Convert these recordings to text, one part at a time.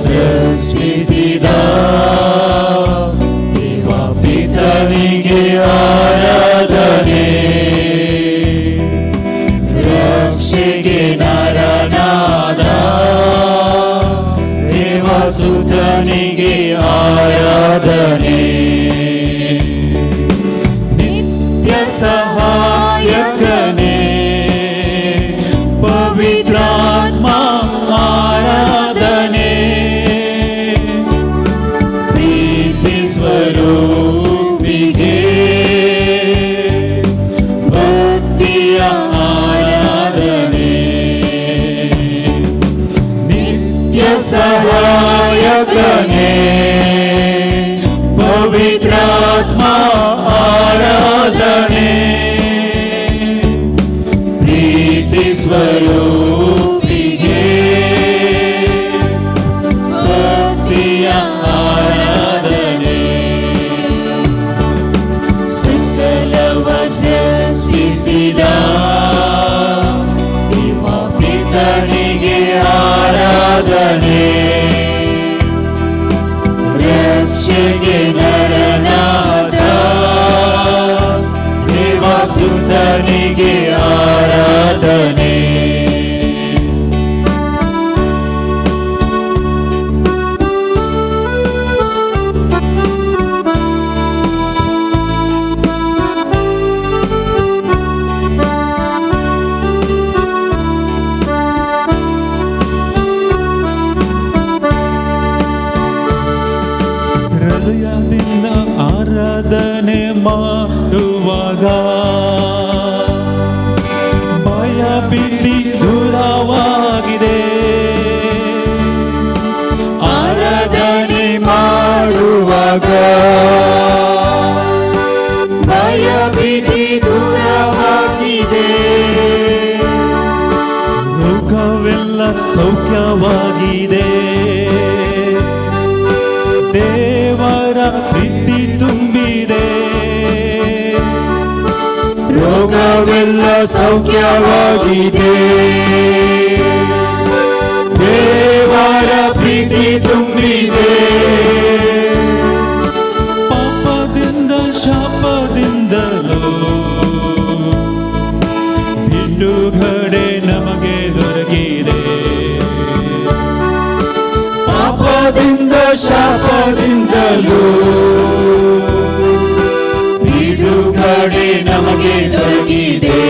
ಸೃಷ್ಟಿಸಿದ ದೇವ ಪಿತನಿಗೆ ಆರಾಧನೆ, ರಕ್ಷೆಗೆ ನರನಾದ ದೇವ ಸುತನಿಗೆ ಆರಾಧನೆ, ನಿತ್ಯ ಸಹಾಯಕನೇ ಪವಿತ್ರಾತ್ಮ ಆರಾಧನೆ, ಪ್ರೀತಿ ಸ್ವರೂಪಿಗೆ ಭಕ್ತಿಯ ಆರಾಧನೆ, ನಿತ್ಯ ಸಹಾಯಕನೇ ಪವಿತ್ರಾತ್ಮ ಆರಾಧನೆ, ಪ್ರೀತಿ ಸ್ವರೂಪಿಗೆ ಭಕ್ತಿಯ ಆರಾಧನೆ, ಸಕಲವ ಸೃಷ್ಟಿಸಿದ ದೇವ ಪಿತನಿಗೆ ಆರಾಧನೆ, ರಕ್ಷೆಗೆ ನರನಾದ ದೇವ ಸುತನಿಗೆ ಆರಾಧನೆ, ಹೃದಯದಿಂದ ಆರಾಧನೆ ಮಾಡುವಾಗ ಭಯ ಭೀತಿ ದೂರವಾಗಿದೆ, ಆರಾಧನೆ ಮಾಡುವಾಗ ಭಯ ಭೀತಿ ದೂರವಾಗಿದೆ, ರೋಗವೆಲ್ಲ ಸೌಖ್ಯವಾಗಿದೆ, ದೇವರ ಪ್ರೀತಿ ತುಂಬಿದೆ, ರೋಗವೆಲ್ಲ ಸೌಖ್ಯವಾಗಿದೆ, ದೇವರ ಪ್ರೀತಿ ತುಂಬಿದೆ, ಪಾಪದಿಂದ ಶಾಪದಿಂದಲೂ ಬಿಡುಗಡೆ ನಮಗೆ ದೊರಕಿದೆ, ಪಾಪದಿಂದ ಶಾಪದಿಂದಲೂ ಬಿಡುಗಡೆ ನಮಗೆ ದೊರಕಿದೆ,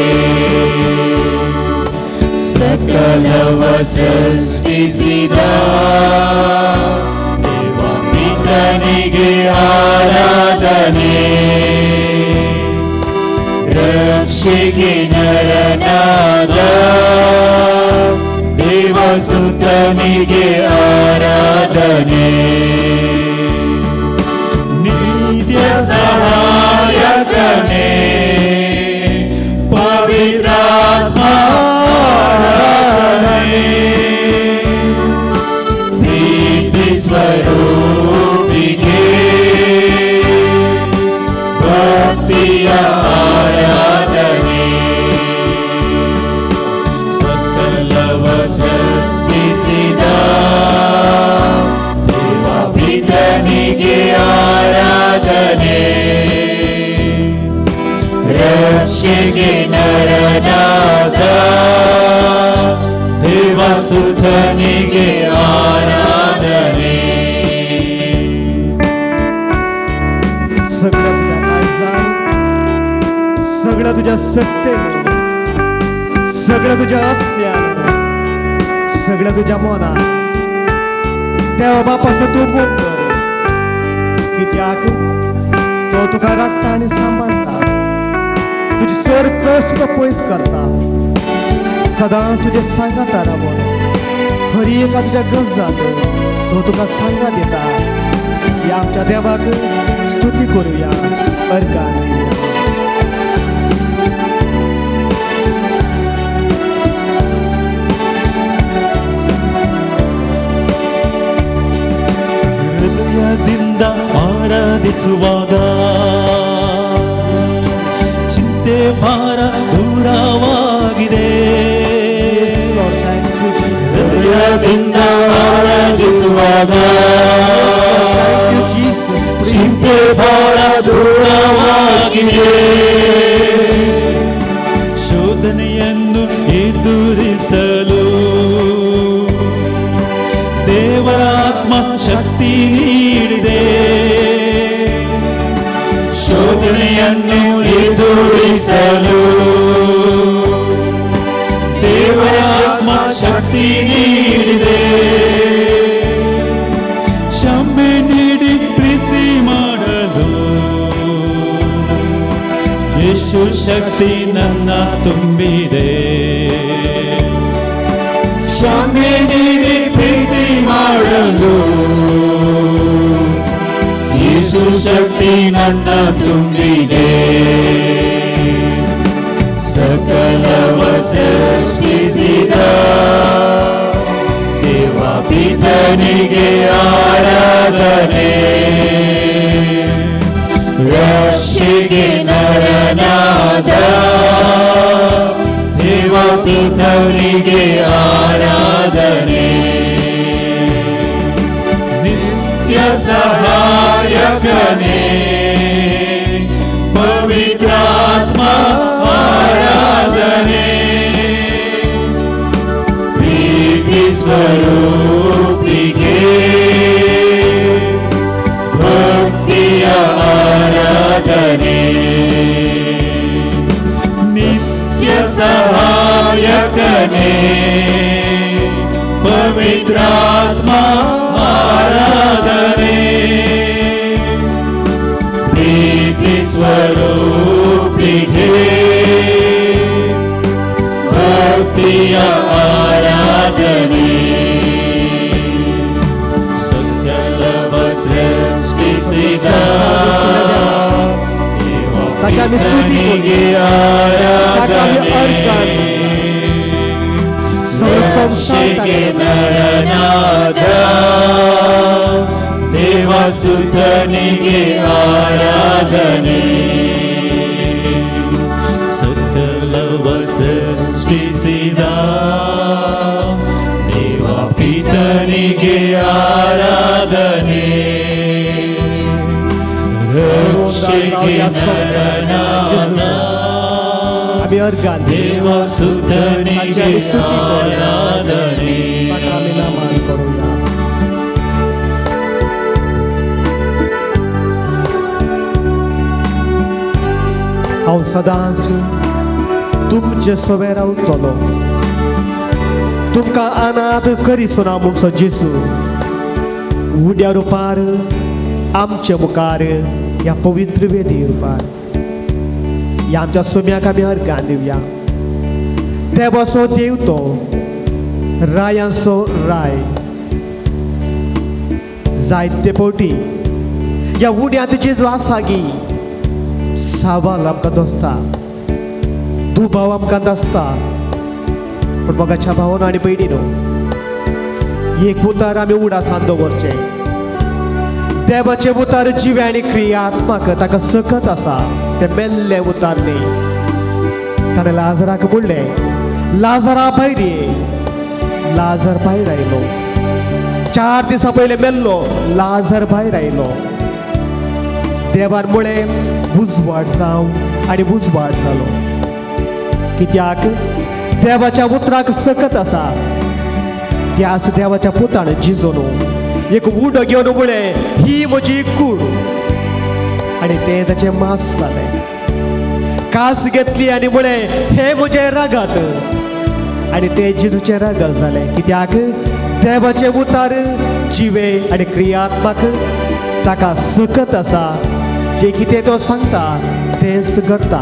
ಸಕಲವ ಸೃಷ್ಟಿಸಿದ ದೇವ ಪಿತನಿಗೆ ಆರಾಧನೆ, ರಕ್ಷೆಗೆ ನರನಾದ ದೇವ ಸುತನಿಗೆ ಆರಾಧನೆ, ನಿತ್ಯ ಸಹಾಯಕನೇ ಪವಿತ್ರಾತ್ಮ ಆರಾಧನೆ, ಪ್ರೀತಿ ಸ್ವರೂಪಿಗೆ ಭಕ್ತಿಯ ಆರಾಧನೆ, ಸಕಲವ ಸೃಷ್ಟಿಸಿದ ದೇವ ಪಿತನಿಗೆ ಆರಾಧನೆ, ರಕ್ಷೆಗೆ ನರನಾದ ದೇವ ಸುತನಿಗೆ ಆರಾಧನೆ, सगळं तुझ्या काळजात, सगळं तुझ्या सत्तेनं, सगळं तुझ्या आत्म्यानं, सगळं तुझ्या मनात त्या बापाचं तू बोल कर, कित्याक तो तुका राखता आणि सांभाळता, तुझी सर कष्ट तो पयस करता, सदांच तुझे सांगात रावून खरी एका तुझ्या गरजांक तो तुका सांगा देता, या आमच्या देवाक स्तुती करूया, अर्गान दिवया. ಹೃದಯದಿಂದ ಆರಾಧಿಸುವಾಗ ಚಿಂತೆ ಭಾರ ದೂರವಾಗಿದೆ, ಹೃದಯದಿಂದ ಆರಾಧಿಸುವಾಗ Thank you, Jesus. ಚಿಂತೆ ಭಾರ ದೂರವಾಗಿದೆ. ಶೋಧನೆಯನ್ನು ಎದುರಿಸಲು ದೇವರ ಆತ್ಮ ಶಕ್ತಿ ನೀಡಿದೆ. ಶೋಧನೆಯನ್ನು ಎದುರಿಸಲು ದೇವರ ಆತ್ಮ ಶಕ್ತಿ ನೀಡಿದೆ. ಕ್ಷಮೆ ನೀಡಿ ಪ್ರೀತಿ ಮಾಡಲು ಯೇಸು ಶಕ್ತಿ ನನ್ನ ತುಂಬಿದೆ. ಕ್ಷಮೆ ನೀಡಿ ಪ್ರೀತಿ ಮಾಡಲು ಯೇಸು ಶಕ್ತಿ ನನ್ನ ತುಂಬಿದೆ. ಸಕಲವ ಸೃಷ್ಟಿಸಿದ ದೇವ ಪಿತನಿಗೆ ಆರಾಧನೆ. ರಕ್ಷೆಗೆ ನರನಾದ ದೇವ ಪಿತನಿಗೆ ಆರಾಧನೆ. ನಿತ್ಯ ಸಹಾಯಕನೇ ಪವಿತ್ರಾತ್ಮ ಆರಾಧನೆ. ಪ್ರೀತಿ ಸ್ವರೂಪಿಗೆ ಭಕ್ತಿಯ ಆರಾಧನೆ. ನಿತ್ಯ ಸಹಾಯಕನೇ ಪವಿತ್ರಾತ್ಮ ಆರಾಧನೆ. ಪ್ರೀತಿ ಸ್ವರೂಪಿಗೆ ಭಕ್ತಿಯ ಆರಾಧನೆ. ಸಕಲವ ಸೃಷ್ಟಿಸಿದ ದೇವನಿಗೆ ಆರಾಧನೆ. ಸಂಶಯಕ್ಕೆ ನರನಾದ ದೇವಸುತನಿಗೆ ಆರಾಧನೆ. ಸಕಲವ ಸೃಷ್ಟಿಸಿದ ದೇವ ಪಿತನಿಗೆ ಆರಾಧನೆ. ರಕ್ಷೆಗೆ ನರನಾದ ದೇವಸುತನಿಗೆ ಆರಾಧನೆ. हांव सदांच तुमचे सोबे रावतलो. तुमकां अनाथ करिसना म्हणसो जेसू उड्या रुपार आमच्या मुखार ह्या पवित्र वेदी रुपार ह्या आमच्या सोम्याक आमी अर्गां दिवया. देवाचो देव तो रायांचो राय. जायते फावटी ह्या उड्यांत जेजू आसा गी सावाल आमकां दोसता, दुबाव आमकां नासता. पूण मोगाच्या भावानो आनी भयणीनो, एक उतार आमी उडासान दवरचें. देवाचे उतार जिवे आनी क्रियात्मक ताका सकत आसा. ते मेल्ले उतार न्ही. ताणें लाजराक म्हणलें, लाजरा भायर ये. लाजर भायर आयलो. 4 दिसां पयलीं मेल्लो लाजर भायर आयलो. देवान म्हळें बुजवाट जावं आनी बुजवाट जालो. कित्याक देवाच्या उतराक सकत आसा. त्याच देवाच्या पुतान जिजोन एक उडो घेवन म्हळें, ही म्हजी कूड. आनी तें ताचें मांस जालें. कास घेतली आनी म्हळें, हे म्हजें रगत. आनी तें जिजूचें रगत जालें. कित्याक देवाचे उतार जिवे आनी क्रियात्मक ताका सकत आसा. जे कितें तो सांगता तेंच करता.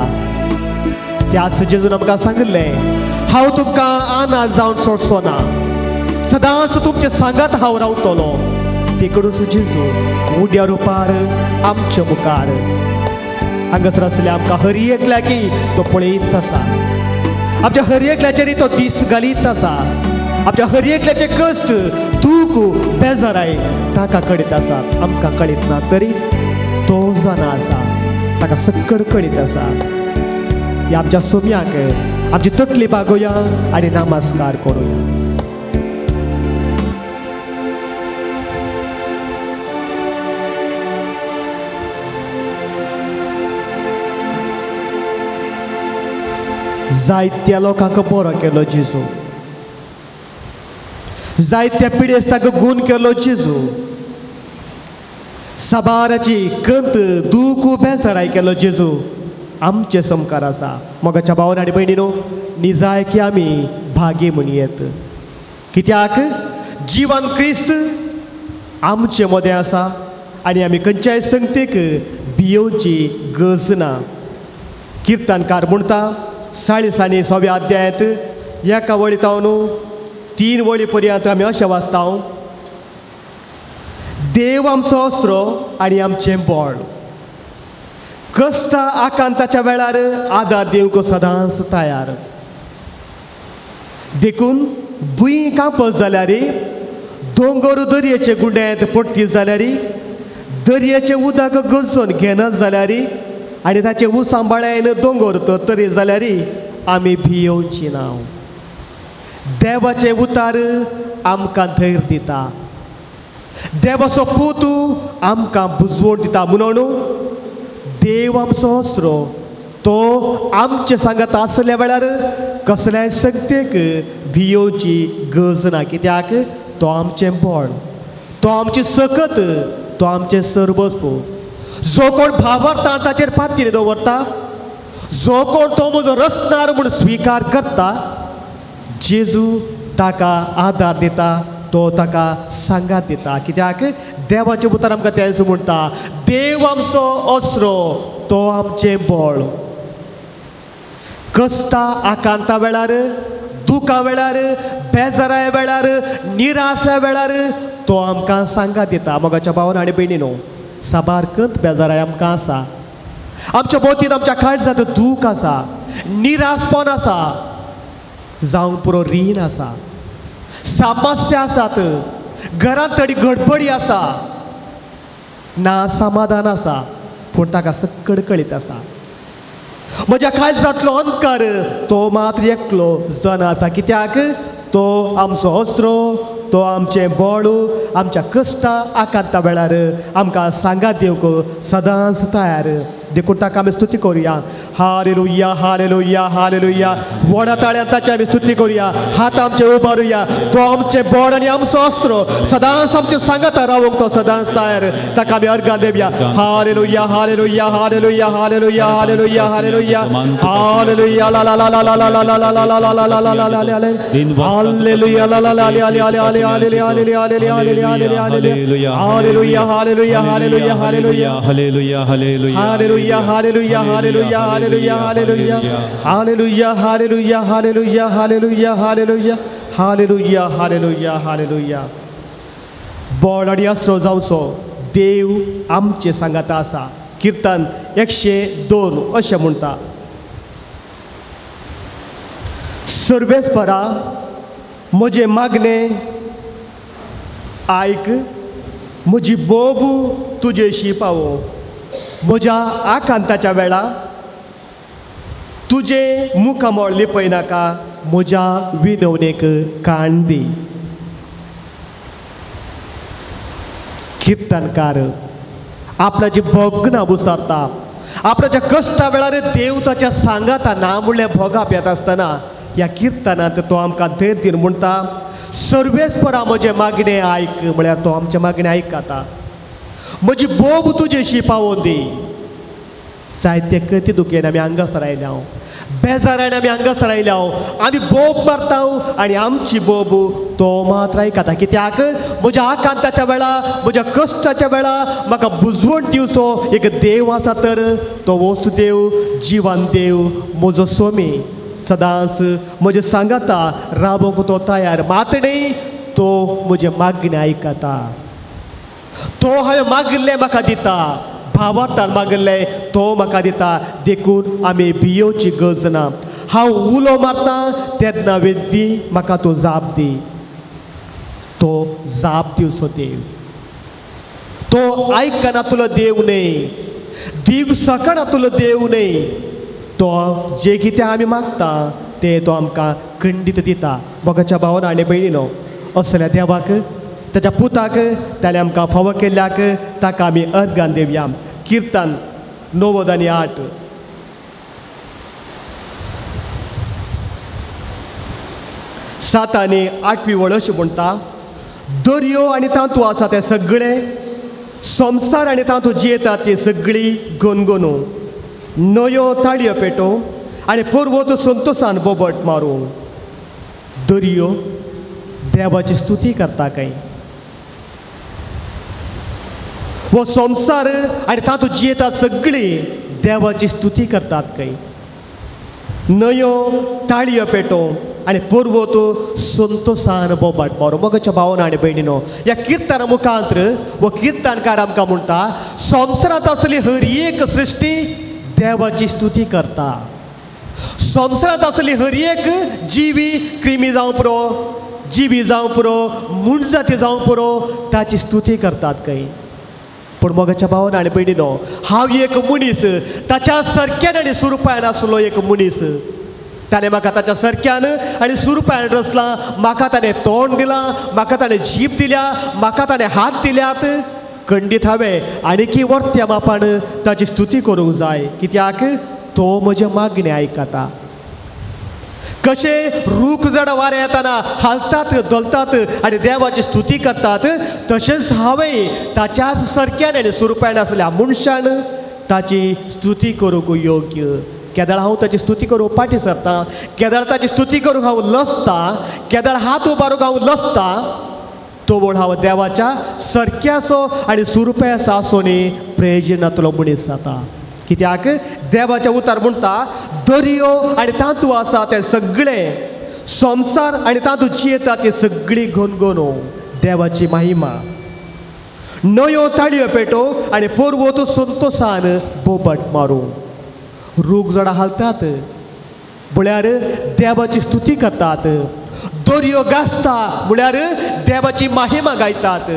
त्याच जेजून आमकां सांगलें, हांव तुमकां अनाथ जावन सोडचो ना. सदांच तुमचे सांगात हांव रावतलो. तिकडूच जेजू उड्या रुपार आमच्या मुखार हांगासर आसल्या आमकां हर एकल्याकी तो पळयत आसा. आमच्या हर एकल्याचेर तो दीस घालीत आसा. आमच्या हर एकल्याचे कश्ट दूख बेजाराय ताका कळीत आसा. आमकां कळीत ना तरी तो जाणा आसा. ताका सकड कळीत आसा. ह्या आमच्या सोम्याक आमची तकली बागोया आनी नमस्कार करूया. जायत्या लोकांक बरो केलो जेजू, जायत्या पिडेस्तांक गूण केलो जेजू, साबाराची कंत दूख बेजाराय केलो जेजू आमचे समकार आसा. मोगाच्या भावांनो आनी भयणीनो, निजाय की आमी भागी म्हूण येत, कित्याक जिवन क्रिस्त आमचे मदें आसा आनी आमी खंयच्याय संगतेक भियोवची गरज ना. किर्तनकार म्हणटा 40 अध्यायांत एका वळींत हांव न्हू 3 वळी पर्यंत आमी अशें वाचता, देव आमचो अस्रो आनी आमचें बळ, कश्टां आकांताच्या वेळार आदार दिवंक सदांच तयार. देखून भुंय कांपत जाल्यार, दोंगर दर्याचे गुंड्यांत पडटी जाल्यार, दर्याचें उदक गरजून घेनात जाल्यार आनी ताचे उसांबाळ्यान दोंगर तरतरी जाल्यार आमी भियोवची ना. देवाचें उतार आमकां धैर्य दिता, देवाचो पूत आमकां बुजवण दिता. म्हणून देव आमचो अस्रो, तो आमचे सांगात आसल्या वेळार कसल्याय संगतेक भियोवची गरज ना, कित्याक तो आमचें बळ, तो आमची सकत, तो आमचें सर्वस्व. जो कोण भावार्था ताचेर पातयेर दवरता, जो कोण तो म्हजो रचणार म्हूण स्विकार करता, जेजू ताका आदार दिता, तो ताका सांगात दिता. कित्याक देवाचे उतर आमकां तेंच म्हणटा, देव आमचो अस्रो, तो आमचें बळ. कश्टां आकांता वेळार, दुखा वेळार, बेजाराय वेळार, निराशा वेळार तो आमकां सांगात दिता. मोगाच्या भावांनो आनी भयणीनो, साबारकंत बेजाराय आमकां आसा, आमच्या भोंवतीन आमच्या काळजांत दूख आसा, निराशपण आसा, जावं पुरो रीण आसा, समस्या आसात, घरांत थोडी गडबडी आसा, ना समाधान आसा, पूण ताका कळकळीत आसा. म्हज्या काळजांतलो अंधकार तो मात्र एकलो जण आसा, कित्याक तो आमचो अस्रो, तो आमचें बळ, आमच्या कश्टां आकांता वेळार आमकां सांगात दिवंक सदांच तयार. देखून ताका आमी स्तुती करुया. Hallelujah, hallelujah, hallelujah. व्हडा ताळ्यान ताची आमी स्तुती करुया. हात आमचे उबारुया. तो आमचें बळ आनी आमचो अस्रो, सदांच आमचे सांगात रावंक तो सदांच तयार. ताका आमी अर्घां देवया. Hallelujah, hallelujah, hallelujah, hallelujah, hallelujah, hallelujah, hallelujah, ला ला ला ला ला ला ला ला ला ला ला ला ला ला ला ला ला ला, हालेलुया, ला ला ला ला ला ला ला, hallelujah, hallelujah, hallelujah, hallelujah, hallelujah, hallelujah, hallelujah, hallelujah, hallelujah, hallelujah, hallelujah, Hallelujah, hallelujah, hallelujah, hallelujah, hallelujah, hallelujah, hallelujah, hallelujah, hallelujah, hallelujah, hallelujah, hallelujah. बळ आनी अस्रो जावचो देव आमचे सांगात आसा. किर्तन 102 अशें म्हणटा, सर्वेस्परा म्हजे मागणे आयक, म्हजी बोब तुजेशी पावो. म्हज्या आकांताच्या वेळा तुजे मुखामोळ लिपय नाका, म्हज्या विनवणेक कान दी. किर्तनकार आपल्या जी भोगना विसरता, आपल्या ज्या कश्टा वेळार देव ताच्या सांगाता ना म्हणले भोगाप येता आसतना ह्या किर्तनांत तो आमकां धैर्य दिवन म्हणटा, सर्वेस्परा म्हजे मागणे आयक. म्हळ्यार तो आमचे मागणे आयकता. म्हजी बोब तुजेशी पावोवन दी. जायते कती दुखेन आमी हांगासर आयल्या, बेजारान आमी हांगासर आयल्या, आमी बोब मारता आनी आमची बोब तो मात्र आयकता. कित्याक म्हज्या आकांताच्या वेळा, म्हज्या कश्टाच्या वेळा म्हाका बुजवण दिवचो एक देव आसा, तर तो वसुदेव, जिवन देव, म्हजो स्वामी, सदांच म्हजे सांगाता राबोवंक तो तयार. मात न्ही, तो म्हजे मागणे आयकता. तो हांवें मागिल्लें म्हाका दिता, भावार्थान मागिल्लें तो म्हाका दिता. देखून आमी भियोवची गरज ना. हांव उलो मारता तेन्ना वेद्दी म्हाका तूं जाप दी. तो जाप दिवचो देव. तो आयकना तुलो देव न्ही, दिव सकना तुलो देव न्ही. तो जे कितें आमी मागता तें तो आमकां खंडीत दिता. मोगाच्या भावांनो आनी भयणीनो, असल्या देवाक, ताच्या पुताक, ताणें आमकां फावो केल्ल्याक ताका आमी अर्घां देवया. किर्तन 98. 7 आनी 8वी वळ अशी म्हणटा दर्यो आनी तांतू आसा ते सगळे संवसार आनी तांतू जियेतात ती सगळी गणगणू न्हंयो ताळयो पेटो आनी पर्वत संतोशान बोबट मारूं दर्यो देवाची स्तुती करता काय वो संवसार आनी तांतू जियेतात सगळी देवाची स्तुती करतात काय न्हंयो ताळयो पेटो आनी पर्वत संतोशान बोबाट मारो मोगाच्या भावना आनी भयणीनो ह्या किर्तना मुखांतर वो किर्तनकार आमकां म्हणटा संवसारांत असली हर एक सृश्टी देवाची स्तुती करता संवसारांत असली हर एक जिवी क्रिमी जावं पुरो जिवी जावं पुरो मुणजाती जावं पुरो ताची स्तुती करतात काय पूण मोगाच्या भावना आनी भयणीनो हांव एक मनीस ताच्या सरक्यान आनी सुरपायन आसलो एक मनीस ताणें म्हाका ताच्या सरक्यान आनी सुरपायन रचलां म्हाका ताणें तोंड दिलां म्हाका ताणें जीब दिल्या म्हाका ताणें हात दिल्यात खंडीत हांवें आनीकय वर्त्या मापान ताची स्तुती करूंक जाय कित्याक तो म्हजे मागणी आयकता कशे रूख झाडां वारें येताना हालतात दलतात आनी देवाची स्तुती करतात तशेंच हांवें ताच्याच सरक्यान आनी सुरपायन आसल्या मनशान ताची स्तुती करूंक योग्य केदाळ हांव ताची स्तुती करूंक फाटीं सरतां केदाळ ताची स्तुती करूंक हांव लसतां केदाळ हात उबारूंक हांव लसतां तो वळ हांव देवाच्या सरक्याचो आनी सुरप्याचो आसोनी प्रेजनातलो मनीस जाता कित्याक देवाच्या उतार म्हणटा दर्यो आनी तांतू आसा ते सगळे संवसार आनी तांतू जियेता ती सगळी गणगणो देवाची महिमा न्हंयो ताळयो पेटो आनी पर्वत संतोशान बोबाट मारूं रूख झाडां हालतात म्हळ्यार देवाची स्तुती करतात दर्यो गाजता म्हळ्यार देवाची महिमा गायतात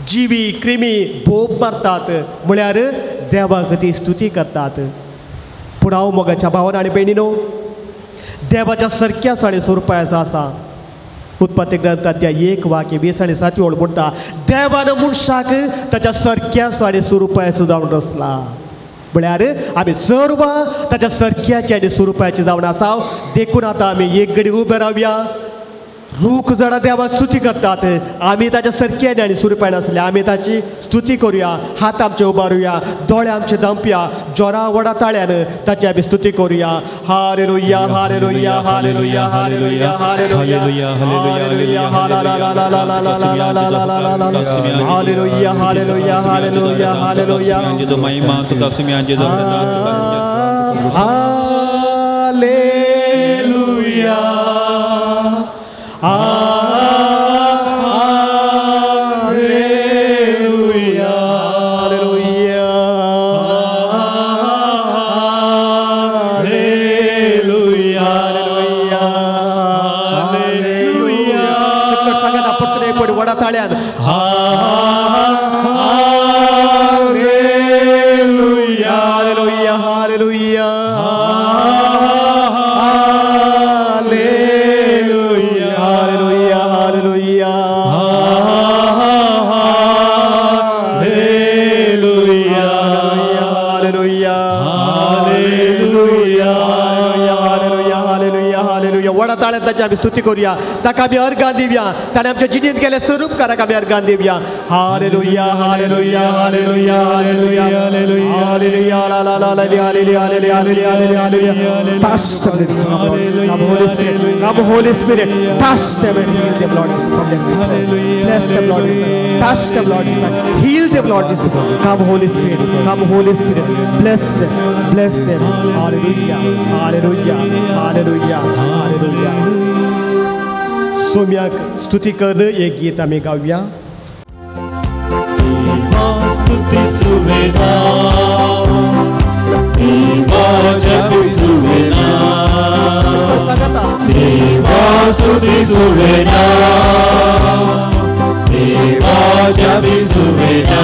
जिवी क्रिमी बोब मारतात म्हळ्यार देवाक ती स्तुती करतात पूण हांव मोगाच्या भावना आनी भयणीनो देवाच्या सरक्याचो आनी सुरपायचो आसा उत्पत्ती ग्रंथांतल्या 1 वाक्य 20 आनी 7 वळ म्हणटा देवान मनशाक ताच्या सरक्याचो आनी सुरपायचो जावन रचला म्हळ्यार आमी सर्व ताच्या सरक्याचे आनी सुरपायचे जावन आसा देखून आतां आमी एक घडी उबे रावया रूख झाडां देवा स्तुती करतात आमी ताच्या सरक्यान आनी सुरपायन आसले आमी ताची स्तुती करुया हात आमचे उबारुया दोळे आमचे दांपया जोरा वडा ताळ्यान ताची आमी स्तुती करुया hallelujah hallelujah hallelujah hallelujah hallelujah hallelujah hallelujah hallelujah hallelujah hallelujah जो महिमा तुका सुम्यांचे hallelujah Hallelujah, hallelujah, hallelujah, hallelujah. सगळ्यांना पटणे पड vada ताळ्यान hallelujah, hallelujah, hallelujah. Vada ताळ्यान ताची आमी स्तुती करुया ताका आमी अर्गां दिवया ताणें आमच्या जिणेंत केले स्वरूपकाराक आमी अर्गां दिवया hallelujah hallelujah hallelujah hallelujah hallelujah ला ला ला ला hallelujah hallelujah hallelujah hallelujah touch the lips come Holy Spirit come Holy Spirit touch them and heal them Lord Jesus bless them Lord Jesus touch them Lord Jesus heal them Lord Jesus come Holy Spirit bless them hallelujah hallelujah hallelujah hallelujah सोम्याक स्तुती कर एक गीत आमी गावया स्तुति सुवेदा सुवेदा स्तुति सुवेदा सुवेदा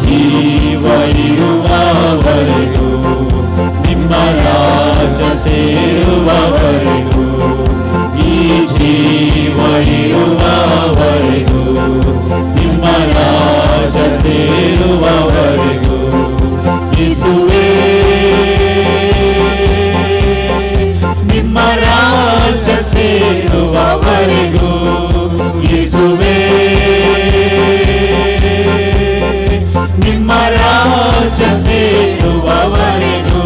जीव इरुववರೆಗೂ ನಿಮ್ಮ ರಾಜ ಸೇರುವವರೆಗೂ ಈ ಜೀವ ಇರುವವರೆಗೂ ನಿಮ್ಮ ರಾಜ ಸೇರುವವರೆಗೂ ಯೇಸುವೇ ನಿಮ್ಮ ರಾಜ ಸೇರುವವರೆಗೂ ಯೇಸುವೇ ನಿಮ್ಮ ರಾಜ್ಯ ಸೇರುವವರೆಗೂ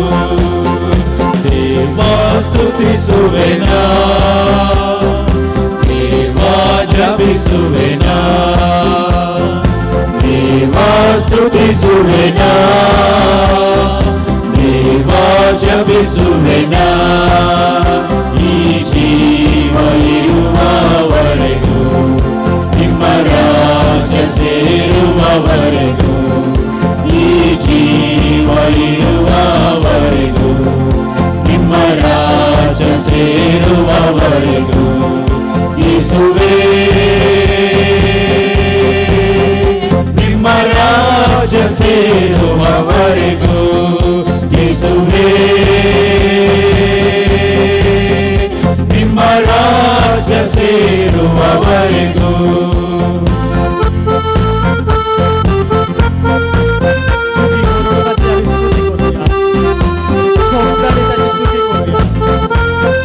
ದೇವ ಸ್ತುತಿಸುವೆನಾ ದೇವ ಜಪಿಸುವೆನಾ ದೇವ ಸ್ತುತಿಸುವೆನಾ ದೇವ ಜಪಿಸುವೆನಾ ಈ ಜೀವ ಇರುವವರೆಗೂ ನಿಮ್ಮ ರಾಜ್ಯ ಸೇರುವವರೆಗೂ ಈ ಜೀವ ಇರುವವರೆಗೂ ನಿಮ್ಮ ರಾಜ್ಯ ಸೇರುವವರೆಗೂ ಯೇಸುವೇ ನಿಮ್ಮ ರಾಜ್ಯ ಸೇರುವವರೆಗೂ ಯೇಸುವೇ ನಿಮ್ಮ ರಾಜ್ಯ ಸೇರುವವರೆಗೂ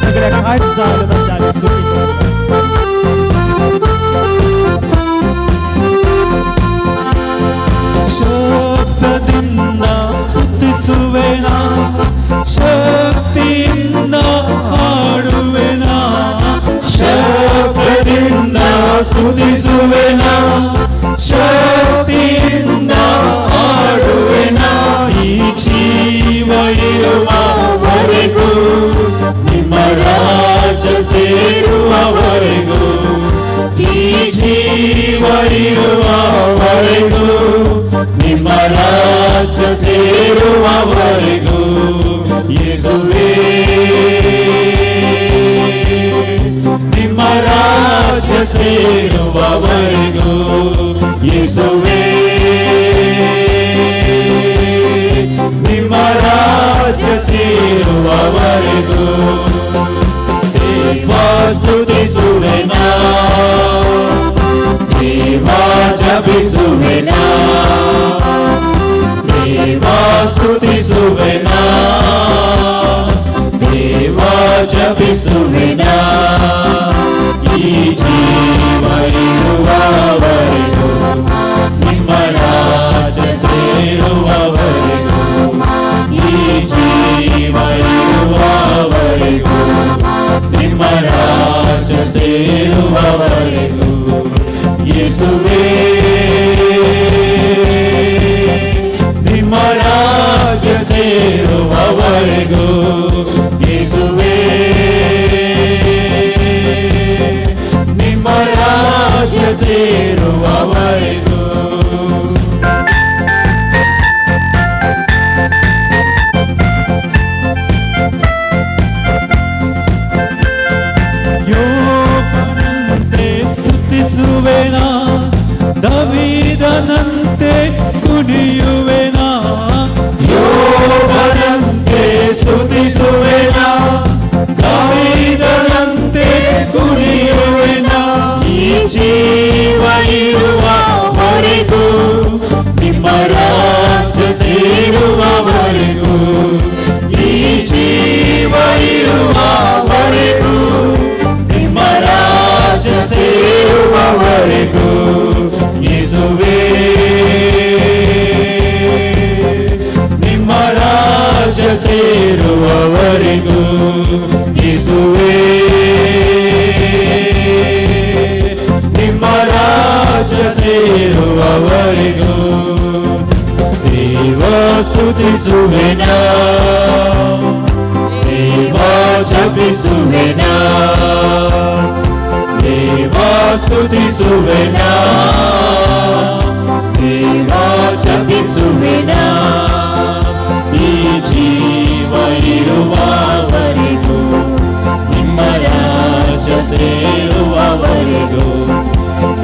सगळ्या काय झालं त्याने ಶಬ್ದದಿಂದ ಸ್ತುತಿಸುವೆನಾ ಶಕ್ತಿಯಿಂದ ಹಾಡುವೆನಾ ಶಬ್ದದಿಂದ ಸ್ತುತಿಸುವೆನಾ ಶಕ್ತಿಯಿಂದ ಹಾಡುವೆನಾ ಈ ಜೀವ ಇರುವವರೆಗೂ ನಿಮ್ಮ ರಾಜ್ಯ ಸೇರುವವರೆಗೂ ಈ ಜೀವ ಇರುವವರೆಗೂ ನಿಮ್ಮ ರಾಜ್ಯ ಸೇರುವವರೆಗೂ ಯೇಸುವೇ ನಿಮ್ಮ ರಾಜ್ಯ ಸೇರುವವರೆಗೂ ಯೇಸುವೇ ನಿಮ್ಮ ರಾಜ್ಯ ಸೇರುವವರೆಗೂ ದೇವ ಸ್ತುತಿಸುವೆನಾ ದೇವ ಜಪಿಸುವೆನಾ ದೇವ ಸ್ತುತಿಸುವೆನಾ ದೇವ ಜಪಿಸುವೆನಾ ಈ ಜೀವ ಇರುವವರೆಗೂ ನಿಮ್ಮ ರಾಜ್ಯ ಸೇರುವವರೆಗೂ ಈ ಜೀವ ಇರುವವರೆಗೂ ನಿಮ್ಮ ರಾಜ್ಯ ಸೇರುವವರೆಗೂ ಯೇಸುವೇ ನಿಮ್ಮ ರಾಜ್ಯ ಸೇರುವವರೆಗೂ ಯೇಸುವೇ ನಿಮ್ಮ ರಾಜ್ಯ ಸೇರುವವರೆಗೂ ಯೋಬನಂತೆ ಸ್ತುತಿಸುವೆನಾ ದಾವೀದನಂತೆ ಕುಣಿಯುವೆನಾ ಯೋಬನಂತೆ ಸ್ತುತಿಸುವೆನಾ ದಾವೀದನಂತೆ ಕುಣಿಯುವೆನಾ ಈ ಜೀವ ಇರುವವರೆಗೂ ನಿಮ್ಮ ರಾಜ್ಯ ಸೇರುವವರೆಗೂ ಈ ಜೀವ ಇರುವವರೆಗೂ ನಿಮ್ಮ ರಾಜ್ಯ ಸೇರುವವರೆಗೂ ಯೇಸುವೇ ನಿಮ್ಮ ರಾಜ್ಯ ಸೇರುವವರೆಗೂ ಯೇಸುವೇ ನಿಮ್ಮ ರಾಜ್ಯ ಸೇರುವವರೆಗೂ ದೇವ ಸ್ತುತಿಸುವೆನಾ ದೇವ ಜಪಿಸುವೆನಾ ದೇವ ಸ್ತುತಿಸುವೆನಾ ದೇವ ಜಪಿಸುವೆನಾ ಈ ಜೀವ ಇರುವವರೆಗೂ ನಿಮ್ಮ ರಾಜ್ಯ ಸೇರುವವರೆಗೂ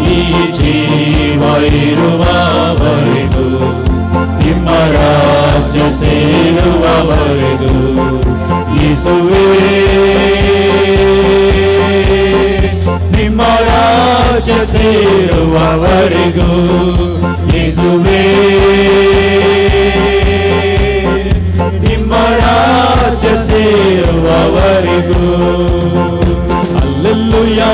ಈ ಜೀವ ಇರುವವರೆಗೂ ನಿಮ್ಮ ರಾಜ್ಯ ಸೇರುವವರೆಗೂ ಯೇಸುವೇ ನಿಮ್ಮ ರಾಜ್ಯ ಸೇರುವವರೆಗೂ ಯೇಸುವೇ ನಿಮ್ಮ ರಾಜ್ಯ ಸೇರುವವರೆಗೂ hallelujah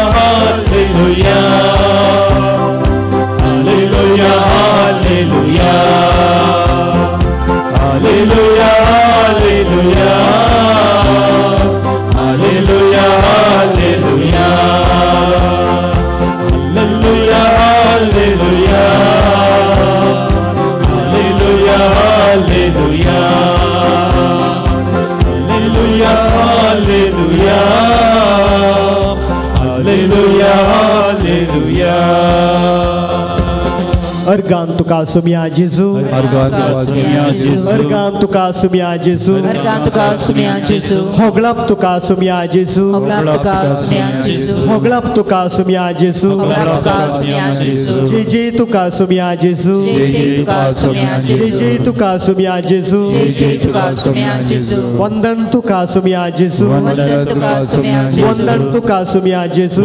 Organ tuka sumia Jesu. Organ tuka sumia Jesu. Hoglap tuka sumia Jesu. Hoglap tuka sumia Jesu. Jiji tuka sumia Jesu. Jiji tuka sumia Jesu. Wandan tuka sumia Jesu. Wandan tuka sumia Jesu.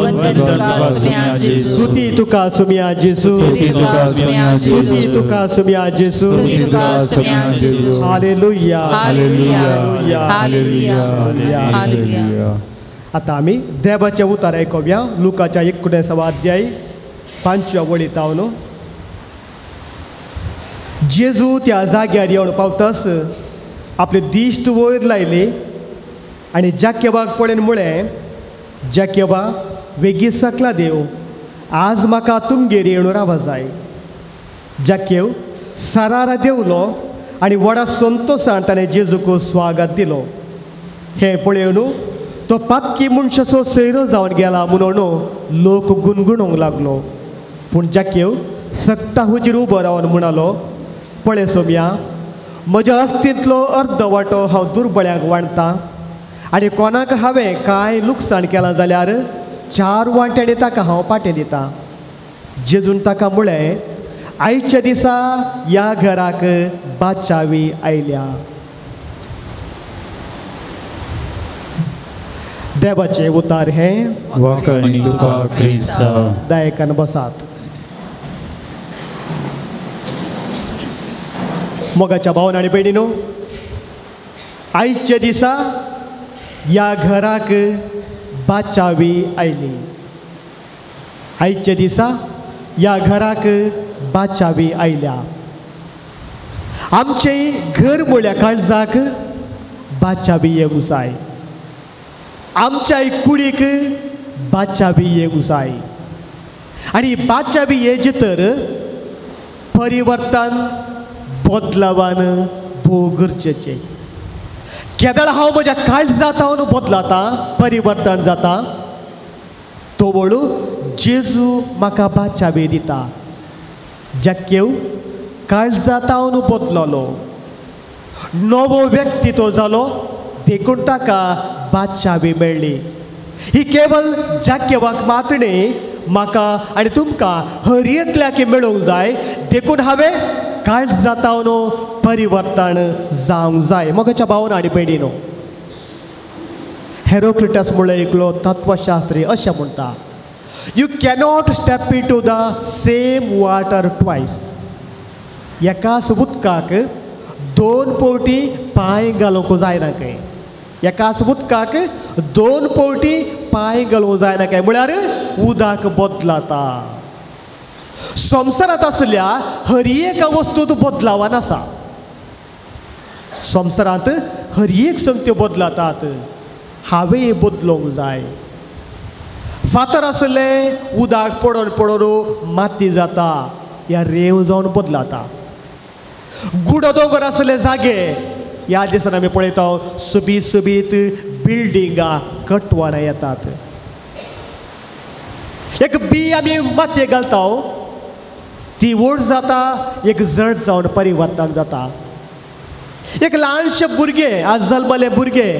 Stuti tuka sumia Jesu. Stuti tuka sumia Jesu. Hallelujah. आता आम्ही देवाचे उतार ऐकूया. लुकाच्या 19वा अध्याय 5व्या वळींतावन जेजू त्या जाग्यार येवन पावतास आपले दिश्ट वयर लायले आनी जाकेबाक पळोवन म्हळें, जाकेबा वेगी सकला देव, आज म्हाका तुमगेर येवन रावूं जाय. जाकेव सरारा देवलो आनी व्हडा संतोशान ताणें जेजूक स्वागत दिलो. हें पळयोवन तो पातकी मनशाचो सैरो जावन गेला म्हणून लोक गुणगुणोवंक लागलो. पूण जाकेव सक्ता हुजीर उबो रावन म्हणालो, पळय सोम्या, म्हज्या अस्तिंतलो अर्द वांटो हांव दुर्बळ्यांक वांटतां आनी कोणाक हांवें कांय लुकसाण केलां जाल्यार 4 वांट्यांनी ताका हांव पाटें दितां. जेजून ताका म्हळें, आयच्या दिसा ह्या घराक बाचावी आयल्या. देवाचे उतार हें वखणी तुका क्रिस्त. दायकान बसात. मोगाच्या भावन आनी भयणीनो, आयच्या दिसा ह्या घराक बाचावी आयली. आयच्या दिसा ह्या घराक बाचावी आयल्या. आमचे घर म्हळ्या काळजाक बाचावी येवंक जाय. आमच्या कुडीक बाचावी येवंक जाय. आनी बाचावी येजे तर परिवर्तन बदलावान भोव गरजेचें. केदळ हांव म्हज्या काळजांत हांव बदलाता, परिवर्तन जाता, तो वळू जेजू म्हाका बाचावी दिता. जाकेव काळजांत हांव बदललो, नवो व्यक्ती तो जालो, देखून ताका बाचावी मेळ्ळी. ही केवळ जाकेवाक मात्र न्ही, म्हाका आनी तुमकां हर एकल्याक मेळोवंक जाय. देखून हांवें काळजांत हांव परिवर्तन जावंक जाय. मोगाच्या भावन आनी भयणीनो, हेरोक्लिटस म्हणलो एकलो तत्वशास्त्री अशें म्हणटा, you cannot step into the same water twice. एकाच उदकाक 2 फावटी पांय घालूंक जायना काय. एकाच उदकाक 2 फावटी पांय घालूंक जायना काय. म्हळ्यार उदक बदलाता. संवसारांत आसल्या हर एक वस्तूंत बदलावन आसा. संवसारांत हर एक संगत्यो बदलातात. हांवें बदलोवंक जाय. फातर आसले उदक पडोवन पडोवन माती जाता, ह्या रेव जावन बदलाता. गुडो दोंगर आसले जागे ह्या दिसान आमी पळयता सुबीत सुबीत बिल्डिंगां कटवाना येतात. एक बी आमी मातयेक घालता, ती व्हड जाता, एक जड जावन परिवर्तन जाता. एक ल्हानशें भुरगें, आज जल्मले भुरगें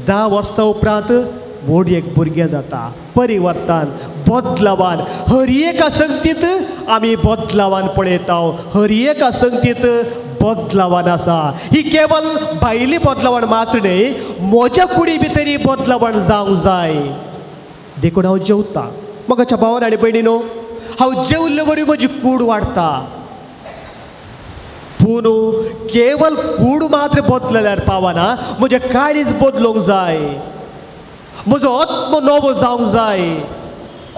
10 वर्सां उपरांत व्हड एक भुरगें जाता. परिवर्तन, बदलावन हर एक संगतींत आमी बदलावन पळयता. हर एक संगतींत बदलावन आसा. ही केवळ भायली बदलावण मात्र न्ही, म्हज्या कुडी भितरी बदलावण जावंक जाय. देखून हांव जेवता. मोगाच्या भावान आनी भयणीनो, हांव जेवल्ले वरी म्हजी कूड वाडटा. पूण केवळ कूड मात्र बदलल्यार पावना, म्हजें काळीज बदलूंक जाय. म्हजो आत्म नवो जावंक जाय.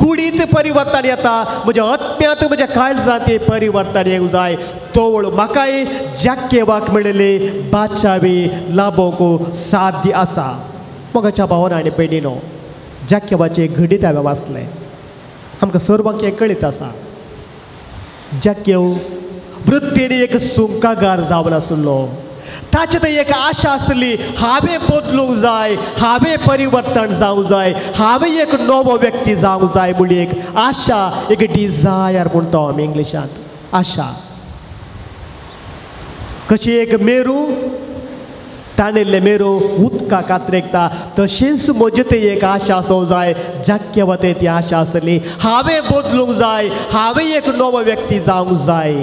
कुडींत परिवर्तन येता म्हज्या आत्म्यांत म्हज्या काळजांत परिवर्तन येवंक जाय तोवळ म्हाकाय जाकेवाक मेळिल्ली बादशावी लाभोवंक साध्य आसा मोगाच्या भावान आनी भयणीनो जाकेवाचे घडीत हांवें वाचले आमकां सर्वांक हें कळीत आसा जाकेव वृत्तीन एक सुंकागार जावन आसलो ताचे थंय एक आशा आसली हांवें बदलूंक जाय हांवें परिवर्तन जावंक जाय हांवें एक नवो व्यक्ती जावंक जाय म्हूण एक आशा एक डिझायर म्हणटा आमी इंग्लिशांत आशा कशी एक मेरू ताणिल्ले मेरो उदका कातरेकता तशीच म्हजी थंय एक आशा आसूंक जाय जाक्य वते ती आशा आसली हांवें बदलूंक जाय हांवें एक नवो व्यक्ती जावंक जाय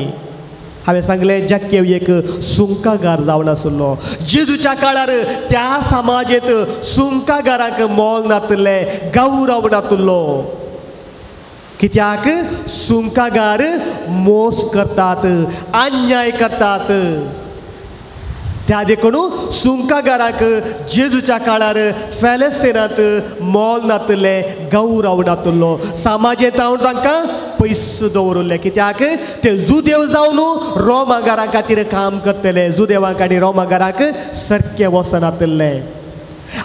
हांवें सांगलें जाक्य एक सुंकागार जावन आसलो जेजूच्या काळार त्या समाजेंत सुंकागाराक मोल नासलें गौरव नासलो कित्याक सुंकागार मोस करतात अन्याय करतात त्या देखून सुंकागाराक जेजूच्या काळार फॅलेस्तिनांत मोल नासलें गौरव नासलो समाजेंत हांव तांकां पयस दवरलें कित्याक ते जुदेव जावन रोमागारा खातीर काम करतले जुदेवांक आनी रोमागाराक सारकें वचनासलें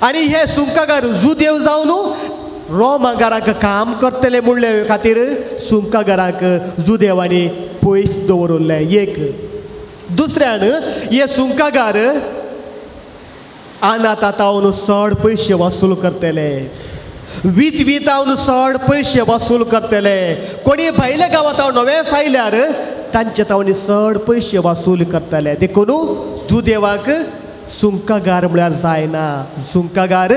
आनी हे सुंकागार जुदेव जावन रोमागाराक काम करतले म्हणले खातीर सुंकागाराक जुदेवांनी पयस दवरलें एक दुसऱ्यान हे सुंकागार अनाथांतावन चड पयशे वसूल करतले वीत हांव चड पयशे वसूल करतले कोणी भायल्या गांवांत हांव नवेंच आयल्यार तांचे तावनी चड पयशे वसूल करतले देखून जुदेवाक सुंकागार म्हळ्यार जायना सुंकागार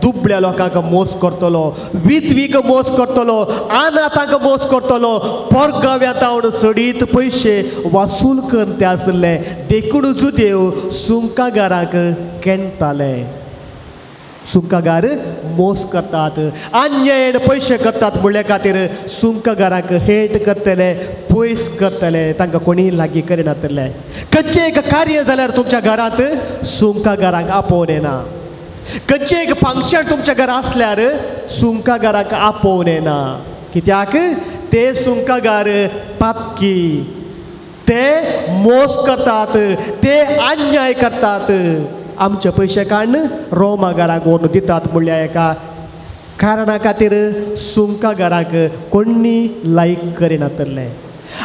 दुबळ्या लोकांक मोस करतलो वीक मोस करतलो अनाथांक मोस करतलो परगाव्यांत हांव सडीत पयशे वसूल करते आसले देखून जुदेव सुंकागाराक केणताले सुंकागार मोस करतात अन्यायान पयशे करतात म्हणले खातीर सुंकागाराक हेट करतले पयस करतले तांकां कोणी लागीं करिनासले खंयचें एक कार्य जाल्यार तुमच्या घरांत सुंकागाराक आपोवन येना खंयचें एक फंक्शन तुमच्या घरा आसल्यार सुंकागाराक आपोवन येना कित्याक ते सुंकागार पातकी ते मोस करतात ते अन्याय करतात आमचे पयशे काडून रोमागाराक व्हरून दितात म्हणल्या एका कारणा खातीर सुंकागाराक कोणी लायक करिनासले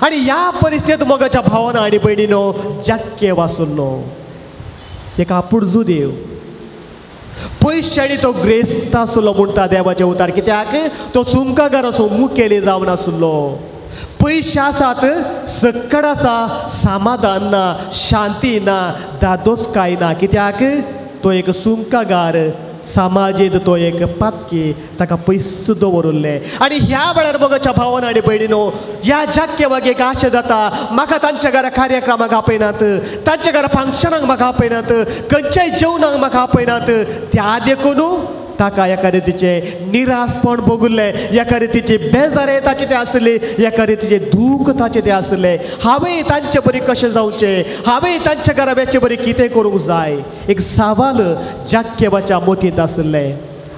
आनी ह्या परिस्थितींत मोगाच्या भावांनो आनी भयणीनो जाक्य वाचुल्लो एक आपूण जुदेव पयशांनी तो ग्रेस्त आसलो म्हणटा देवाचे उतार कित्याक तो सुंकागाराचो मुखेली जावन आसलो पयशे आसात सक्कड आसा समाधान ना शांती ना दादोसकाय ना कित्याक तो एक सुंकागार समाजीत तो एक पातकी ताका पयस दवरले आनी ह्या वेळार मोगाच्या भावांनो आनी भयणीनो ह्या जाक्येवाक एक आशा जाता म्हाका तांच्या घरा कार्यक्रमाक आपयनात तांच्या घरा फंक्शनाक म्हाका आपयनात खंयच्याय जेवणाक म्हाका आपयनात त्या देखून ताका एका रितीचे निरासपण भोगुल्ले एका रितीचे बेजारे ताचे ते आसले एका रितीचे दूख ताचे ते आसले हांवें तांचे बरी कशें जावचें हांवें तांच्या घरा वेचे बरी कितें करूंक जाय एक सवाल जाक्येवाच्या मोतींत आसले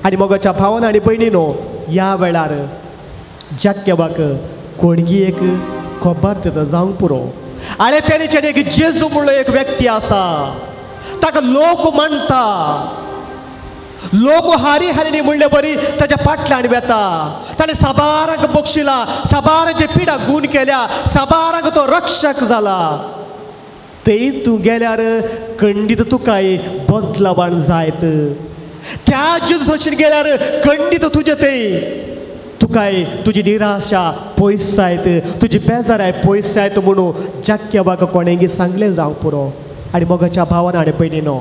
आनी मोगाच्या भावांनो आनी भयणीनो ह्या वेळार जाक्येवाक कोणगी एक खबर तें जावंक पुरो आनी तेणेच्यान एक जेजू म्हणलो एक व्यक्ती आसा ताका लोक मानता लोक हारी हारिनी म्हणले बरी ताच्या फाटल्यान वेता ताणें साबाराक बक्षिला साबाराचे पिडा गूण केल्या साबाराक तो रक्षक जाला थंय तूं गेल्यार खंडीत तुकाय बदलावण जायत त्या जेजू भशेन गेल्यार खंडीत तुजें थंय तुकाय तुजी निराशा पयस जायत तुजी बेजाराय पयस जायत म्हणून जाक्येवाक कोणेंगी सांगलें जावं पुरो आनी मोगाच्या भावांनो आनी भयणीनो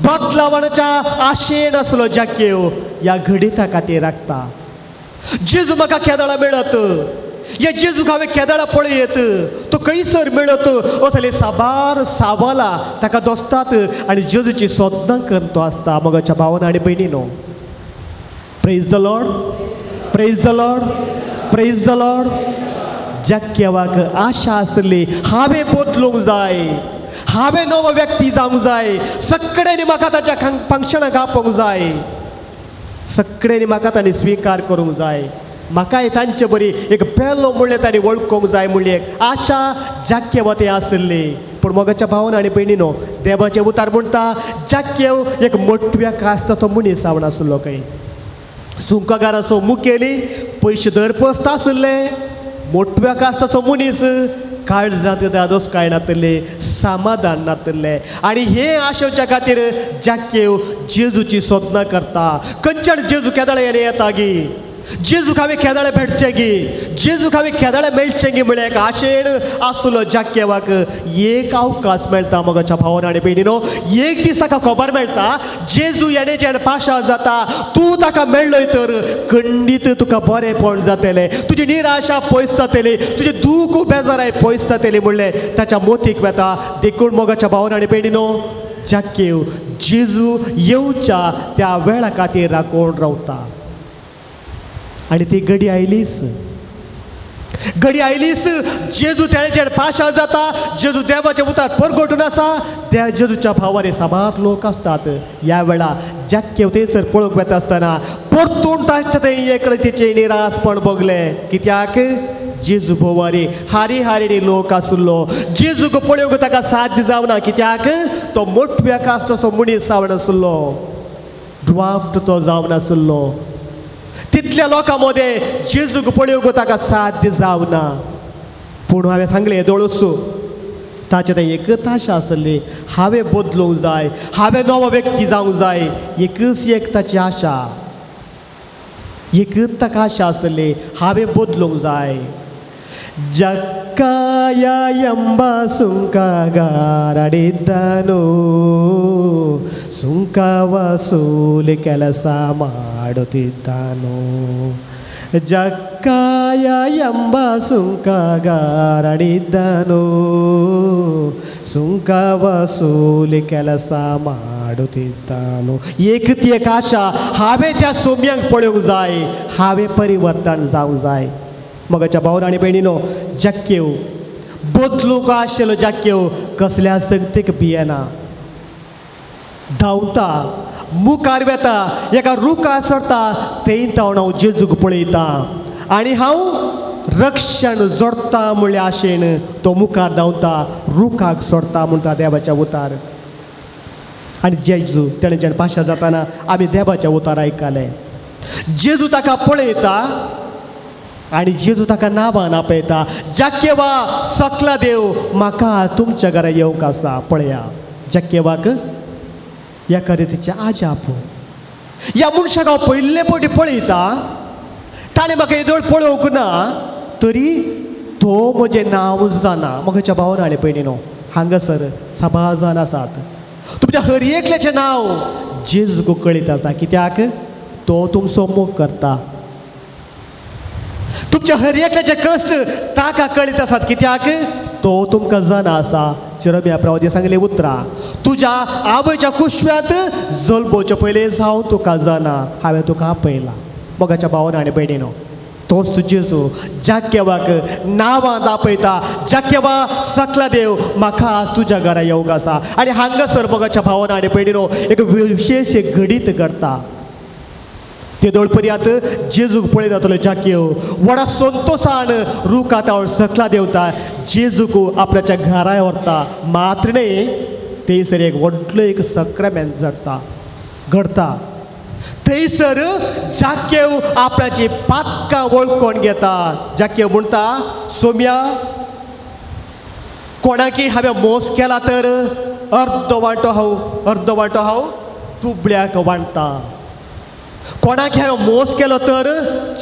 बदलावणाच्या आशेन आसलो जाक्येव ह्या घडीता खातीर राखता जेजू म्हाका केदाळा मेळत या जेजूक हांवें केदाळा पळयत तो खंयसर मेळत असले साबार सावला ताका दोसतात आनी जेजूची सोदनां करत तो आसता मोगाच्या भावांनो आनी भयणीनो praise the lord praise the lord praise the lord जाक्येवाक आशा आसली हांवें बदलूंक जाय हांवें नवो व्यक्ती जावंक जाय सगळ्यांनी म्हाका ताच्या फंक्शनाक आपोवंक जाय सगळ्यांनी म्हाका ताणें स्विकार करूंक जाय म्हाकाय तांचे बरी एक पेलो म्हणलें तांणी वळखूंक जाय म्हणली एक आशा जाक्य वते आसली पूण मोगाच्या भावान आनी भयणीनो देवाचे उतार म्हणटा जाक्य एक मोठव्या कास्ताचो मनीस जावन आसलो खंय सुंकगाराचो मुखेली पयशे दरपस्त आसले मोठव्या कास्ताचो मनीस काळजांत दादोस काय नातले समाधान नातले आनी हे आशेवच्या खातीर जाक्य जेजूची सोदना करता खंयच्यान जेजू केदाळे येणे येता गी जेजूक हांवें केदाळे भेटचें गी जेजूक हांवें केदाळे मेळचें गी म्हळ्यार एक आशेन आसलो जाक्यवाक एक अवकाश मेळटा मोगाच्या भावान आनी भयणीनो एक दीस ताका खबर मेळटा जेजू येणे जेन्ना पाशा जाता तूं ताका मेळ्ळय तर खंडीत तुका बरेंपण जातलें तुजी निराशा पयस जातली तुजें दूख बेजाराय पयस जातली म्हणलें ताच्या मोतीक वेता देखून मोगाच्या भावान आनी भयणीनो जाक्य जेजू येवच्या त्या वेळा खातीर राखून रावता आनी ती घडी आयलीच जेजू तेणें जेन्ना पाशा जाता जेजू देवाच्या उतार परगटून आसा त्या जेजूच्या भावारे साबार लोक आसतात ह्या वेळा जाक्य थंयसर पळोवंक वेता आसतना परतून ताच्या थंय एक रितीचें निरासपण भोगलें कित्याक जेजू भोवारी हारी हारिणी लोक आसलो जेजूक पळोवंक ताका साध्य जावना कित्याक तो मोठव्या कास्ताचो मनीस जावन आसलो ड्वाफ्ट तो जावन आसलो तितल्या लोकां मदें जेजूक पळोवंक ताका साध्य जावना पूण हांवें सांगलें दोळसू ताचे थंय एकच आशा आसली हांवें बदलूंक जाय हांवें नवो व्यक्ती जावंक जाय एकच एक ताची आशा एकच ताका आशा आसली हांवें बदलूंक जाय जक्काय ಎಂಬ ಸುಂಕಗಾರಡಿದ್ದನು ಸುಂಕ ವಸೂಲಿ ಕೆಲಸ ಮಾಡುತ್ತಿದ್ದನು ಜಕ್ಕಾಯ ಎಂಬ ಸುಂಕಗಾರಡಿದ್ದನು ಸುಂಕ ವಸೂಲಿ ಕೆಲಸ ಮಾಡುತ್ತಿದ್ದನು एकती एक आशा हांवें त्या सोम्यांक पळोवंक जाय हांवें परिवर्तन जावंक जाय मोगाच्या भावान आनी भयणीनो जाक्य बदलूंक आशिल्लो जाक्य कसल्या संगतीक भियेना धांवता मुखार वेता एका रुखार सरता थंय धांवन हांव जेजूक पळयता आनी हांव रक्षण जोडटा म्हणल्या आशेन तो मुखार धांवता रुखाक सोडता म्हणटा देवाच्या उतार आनी जेजू तेणें जेन्ना पाशा जाताना आमी देवाच्या उतार आयकलें जेजू ताका पळयता आनी जेजू ताका नांवान आपयता जाक्यवा सकला देव म्हाका आज तुमच्या घरा येवंक आसा पळया जाक्यवाक एका रितीचें आजाप ह्या मनशाक हांव पयले फावटी पळयता ताणें म्हाका येदोळ पळोवंक ना तरी तो म्हजें नांव जाणा मोगाच्या भावान आनी भयणीनो हांगासर साबार जाण आसात तुमच्या हर एकल्याचें नांव जेजूक कळीत आसा कित्याक तो तुमचो मोग करता तुमच्या हर एकल्याचे कश्ट ताका कळीत आसात कित्याक तो तुमकां जाणा आसा चिरम्या प्रवादी सांगले उतरां तुज्या आवयच्या कुशव्यांत जल्मोवचे पयलीं हांव तुका जाणा हांवें तुका आपयलां मोगाच्या भावान आनी भयणीनो तोच जेजू जाक्यवाक नांवान आपयता जाक्यवा सकला देव म्हाका आज तुज्या घरा येवंक आसा आनी हांगासर मोगाच्या भावान आनी भयणीनो एक विशेश घडीत घडटा ते दोळपर्यांत जेजूक पळयत जातलो जाक्य व्हडा संतोशान रुखात हांव सकला देवता जेजूक आपल्याच्या घरा व्हरता मात्र न्ही थंयसर एक व्हडलो एक सक्रामेंत घडटा थंयसर जाक्य आपल्याची पातकां वळखून घेता जाक्य म्हणटा सोम्या कोणाकी हांवें मोस केला तर अर्द वांटो हांव तुबड्याक वांटता कोणाक हांवें मोस केलो तर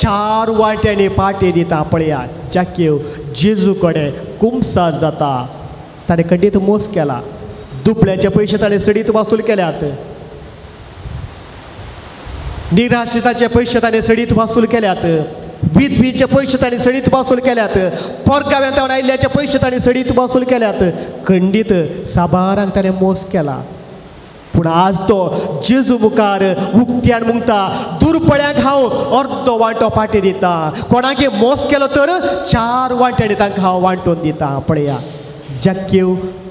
4 वांट्यांनी पाटी दिता पळया जाक्य जेजू कडेन कुमसार जाता ताणें खंडीत मोस केला दुबळ्याचे पयशे ताणें सडीत वासूल केल्यात निराश्रिताचे पयशे ताणें सडीत वासूल केल्यात विधवीचे पयशे ताणें सडीत वासूल केल्यात परगाव्यांत आयिल्ल्याचे पयशे ताणें सडीत वासूल केल्यात खंडीत साबारांक ताणें मोस केला पूण आज तो जेजू मुखार उक्त्यान म्हणटा दुर्पळ्यांक हांव अर्द वांटो पाटी दिता कोणाकी मोस केलो तर 4 वांट्यांनी तांकां हांव वांटून दिता पळया जाक्य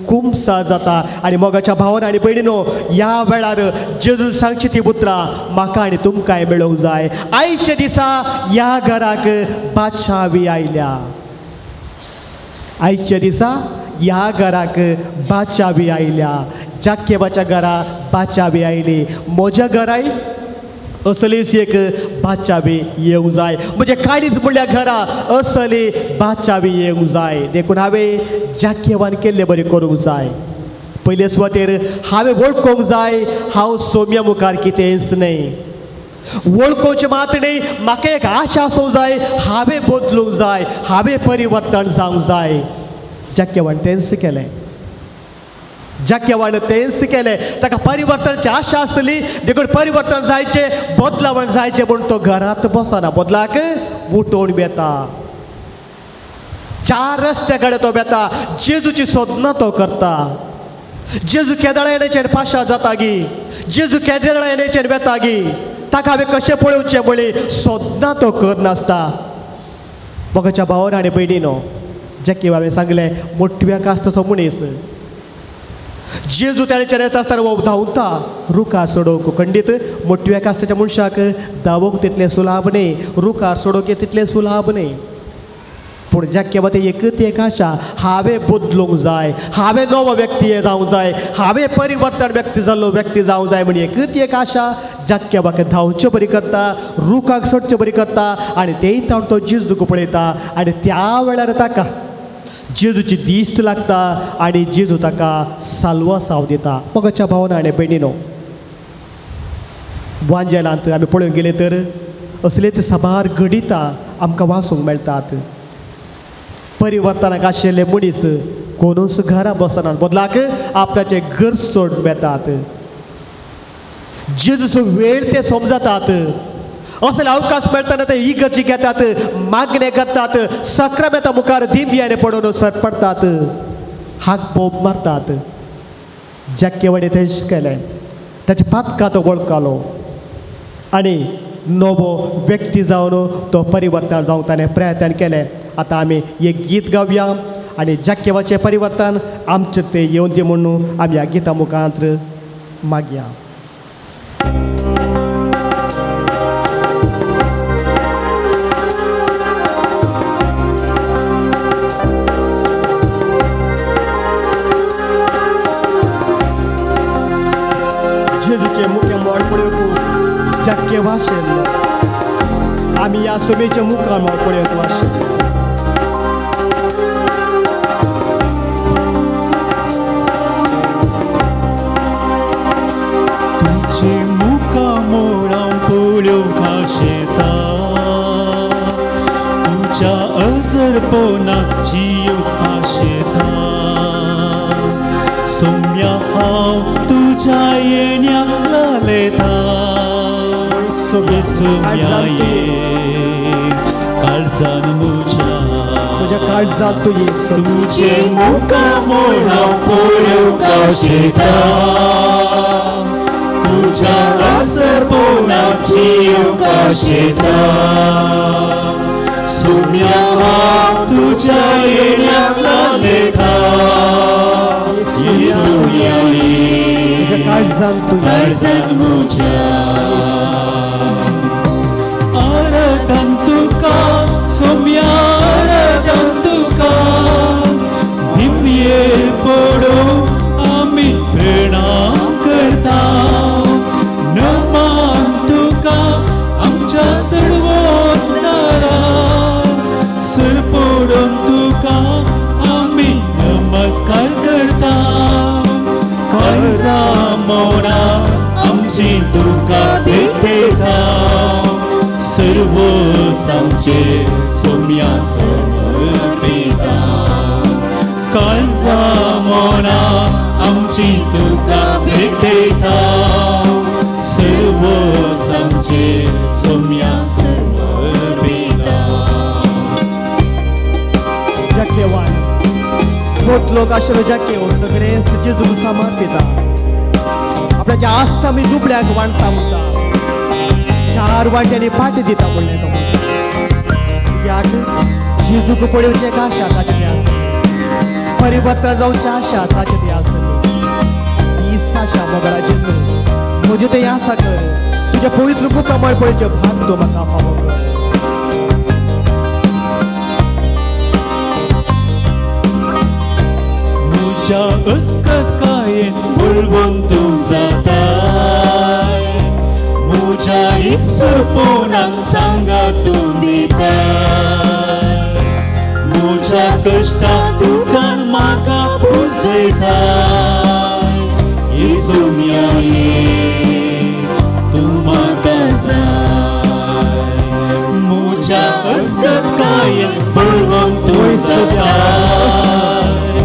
खुमसा जाता आनी मोगाच्या भावान आनी भयणीनो ह्या वेळार जेजू सांगची ती पुत्रा म्हाका आनी तुमकांय मेळोवंक जाय आयच्या दिसा ह्या घराक बादशावी आयल्या आयच्या दिसा ह्या घराक बादशावी आयल्या जाकेबाच्या घरा बादशावी आयली म्हज्या घराय असलीच एक बादशावी येवंक जाय म्हणजे काळीच म्हणल्या घरा असली बादशावी येवंक जाय देखून हांवें जाकेवान केल्ले बरें करूंक जाय पयले सुवातेर हांवें वळखूंक जाय हांव सोम्या मुखार कितेंच न्ही वळखोवचें मात न्ही म्हाका एक आशा आसूंक जाय हांवें बदलूंक जाय हांवें परिवर्तन जावंक जाय जाकेवान तेंच केलें जाकेवान तेंच केलें ताका परिवर्तनाची आशा आसली देखून परिवर्तन जायचें बदलावण जायचें म्हूण तो घरांत बसना बदलाक उठोवन बेता 4 रस्त्या कडेन तो बेता जेजूची सोदना तो करता जेजू केदाळा येण्याचें पाशा जाता गी जेजू केदाळा येण्याचें बेता गी ताका हांवें कशें पळोवचें म्हळी सोदना तो करनासता मोगाच्या भावान आनी भयणीनो जाके हांवें सांगलें मोठव्या कास्ताचो मनीस जेजू ताणेच्यान येता आसतना वो धांवता रुखार सोडोवंक खंडीत मोठव्या कास्ताच्या मनशाक धांवूंक तितलें सुलाभ न्ही रुखार सोडोवंक तितलें सुलाभ न्ही पूण जाके बाबा एकच एक आशा हांवें बदलूंक जाय हांवें नवो व्यक्ती जावंक जाय हांवें परिवर्तन व्यक्ती जाल्लो व्यक्ती जावंक जाय म्हण एकच एक आशा जाके बाबाक धांवच्यो बरी करता रुखाक सोडच्यो बरी करता आनी तेय तावन तो जेजूक पळयता आनी त्या वेळार ताका जेजूची दिश्ट लागता आनी जेजू ताका साल्वा साव दिता मोगाच्या भावान आनी भयणीनो वांजेलांत आमी पळोवंक गेले तर असलेच साबार घडिता आमकां वाचूंक मेळटात परिवर्तनाक आशिल्ले मनीस कोणूच घरा बसनात बदलाक आपल्याचें घर सोडून बेतात जेजूचो वेळ ते समजतात असले अवकाश मेळटना ते इगर्जी घेतात मागणे करतात सक्रामेंता मुखार दिंब्याने पडून सरपडतात हाक बोब मारतात जाके वडे तेच केलें ताचे पातकां तो वळखलो आनी नवो व्यक्ती जावन तो परिवर्तन जावंक ताणें प्रयत्न केलें आतां आमी एक गीत गावया आनी जाकेवाचें परिवर्तन आमचें तें येवन दी म्हणून आमी ह्या गिता मुखांत मागया जेजूचे मुख्य मोड पळोवंक जाके वाशेल्लो आमी ह्या सभेच्या मुखार मोड पळोवंक वाशेल्लो तुझे मुखा मोडां पळोवंक आशेता तुज्या अजरपणाक जियोंक आशेता सोम्या हांव तुज्या येण्याक लालयता सोम्या ये काळजान म्हज्या काळजांत तूं येसू तुझे मुखा मोडां पळोवंक आशेता तुझ्या अजरपणाक जियोंक आशेता सोम्या हांव तुज्या येण्याक लालयता सोम्या ये काळजांत तूं काळजान म्हज्या आराधन तुका सोम्या आराधन तुका दिंब्येर पडून आमी प्रणाम करता नमन तुका आमच्या सडवोतारा सर पडून तुका आमी नमस्कार करता काळजा मोडा आमची तुका भेटता सर्व आमचे सोम्या समर्पिता काळजा मोडा आमची तुका भेटता सर्व आमचे सोम्या समर्पिता जाकेवान बहुत लोक आशिल्लो जाकेव सगळे जेजू समर्पिता आपल्याच्या आस्था मी दुबळ्याक वांडटा म्हणटा 4 वाट्यांनी पाटी दिता म्हणलें तो कित्याक जेजूक पळोवचें एक आशा ताचे आसा परिवर्तन जावची आशा ताचे ते आसली ही आशा मोगळा जेजू म्हजे ते आशा कर तुझ्या पवित्र बुकामळ पळयचे भाग तो म्हाका फावो कर म्हज्या अस्कत कायेन बुळबून तूं जाताय म्हज्या इत्सपोनाक सांगा तूं दिताय म्हज्या कश्टा दुखान म्हाका पुजयताय येसू म्हाये तूं म्हाका जाय म्हज्या अस्कत कायेन बुळबून तूं जाताय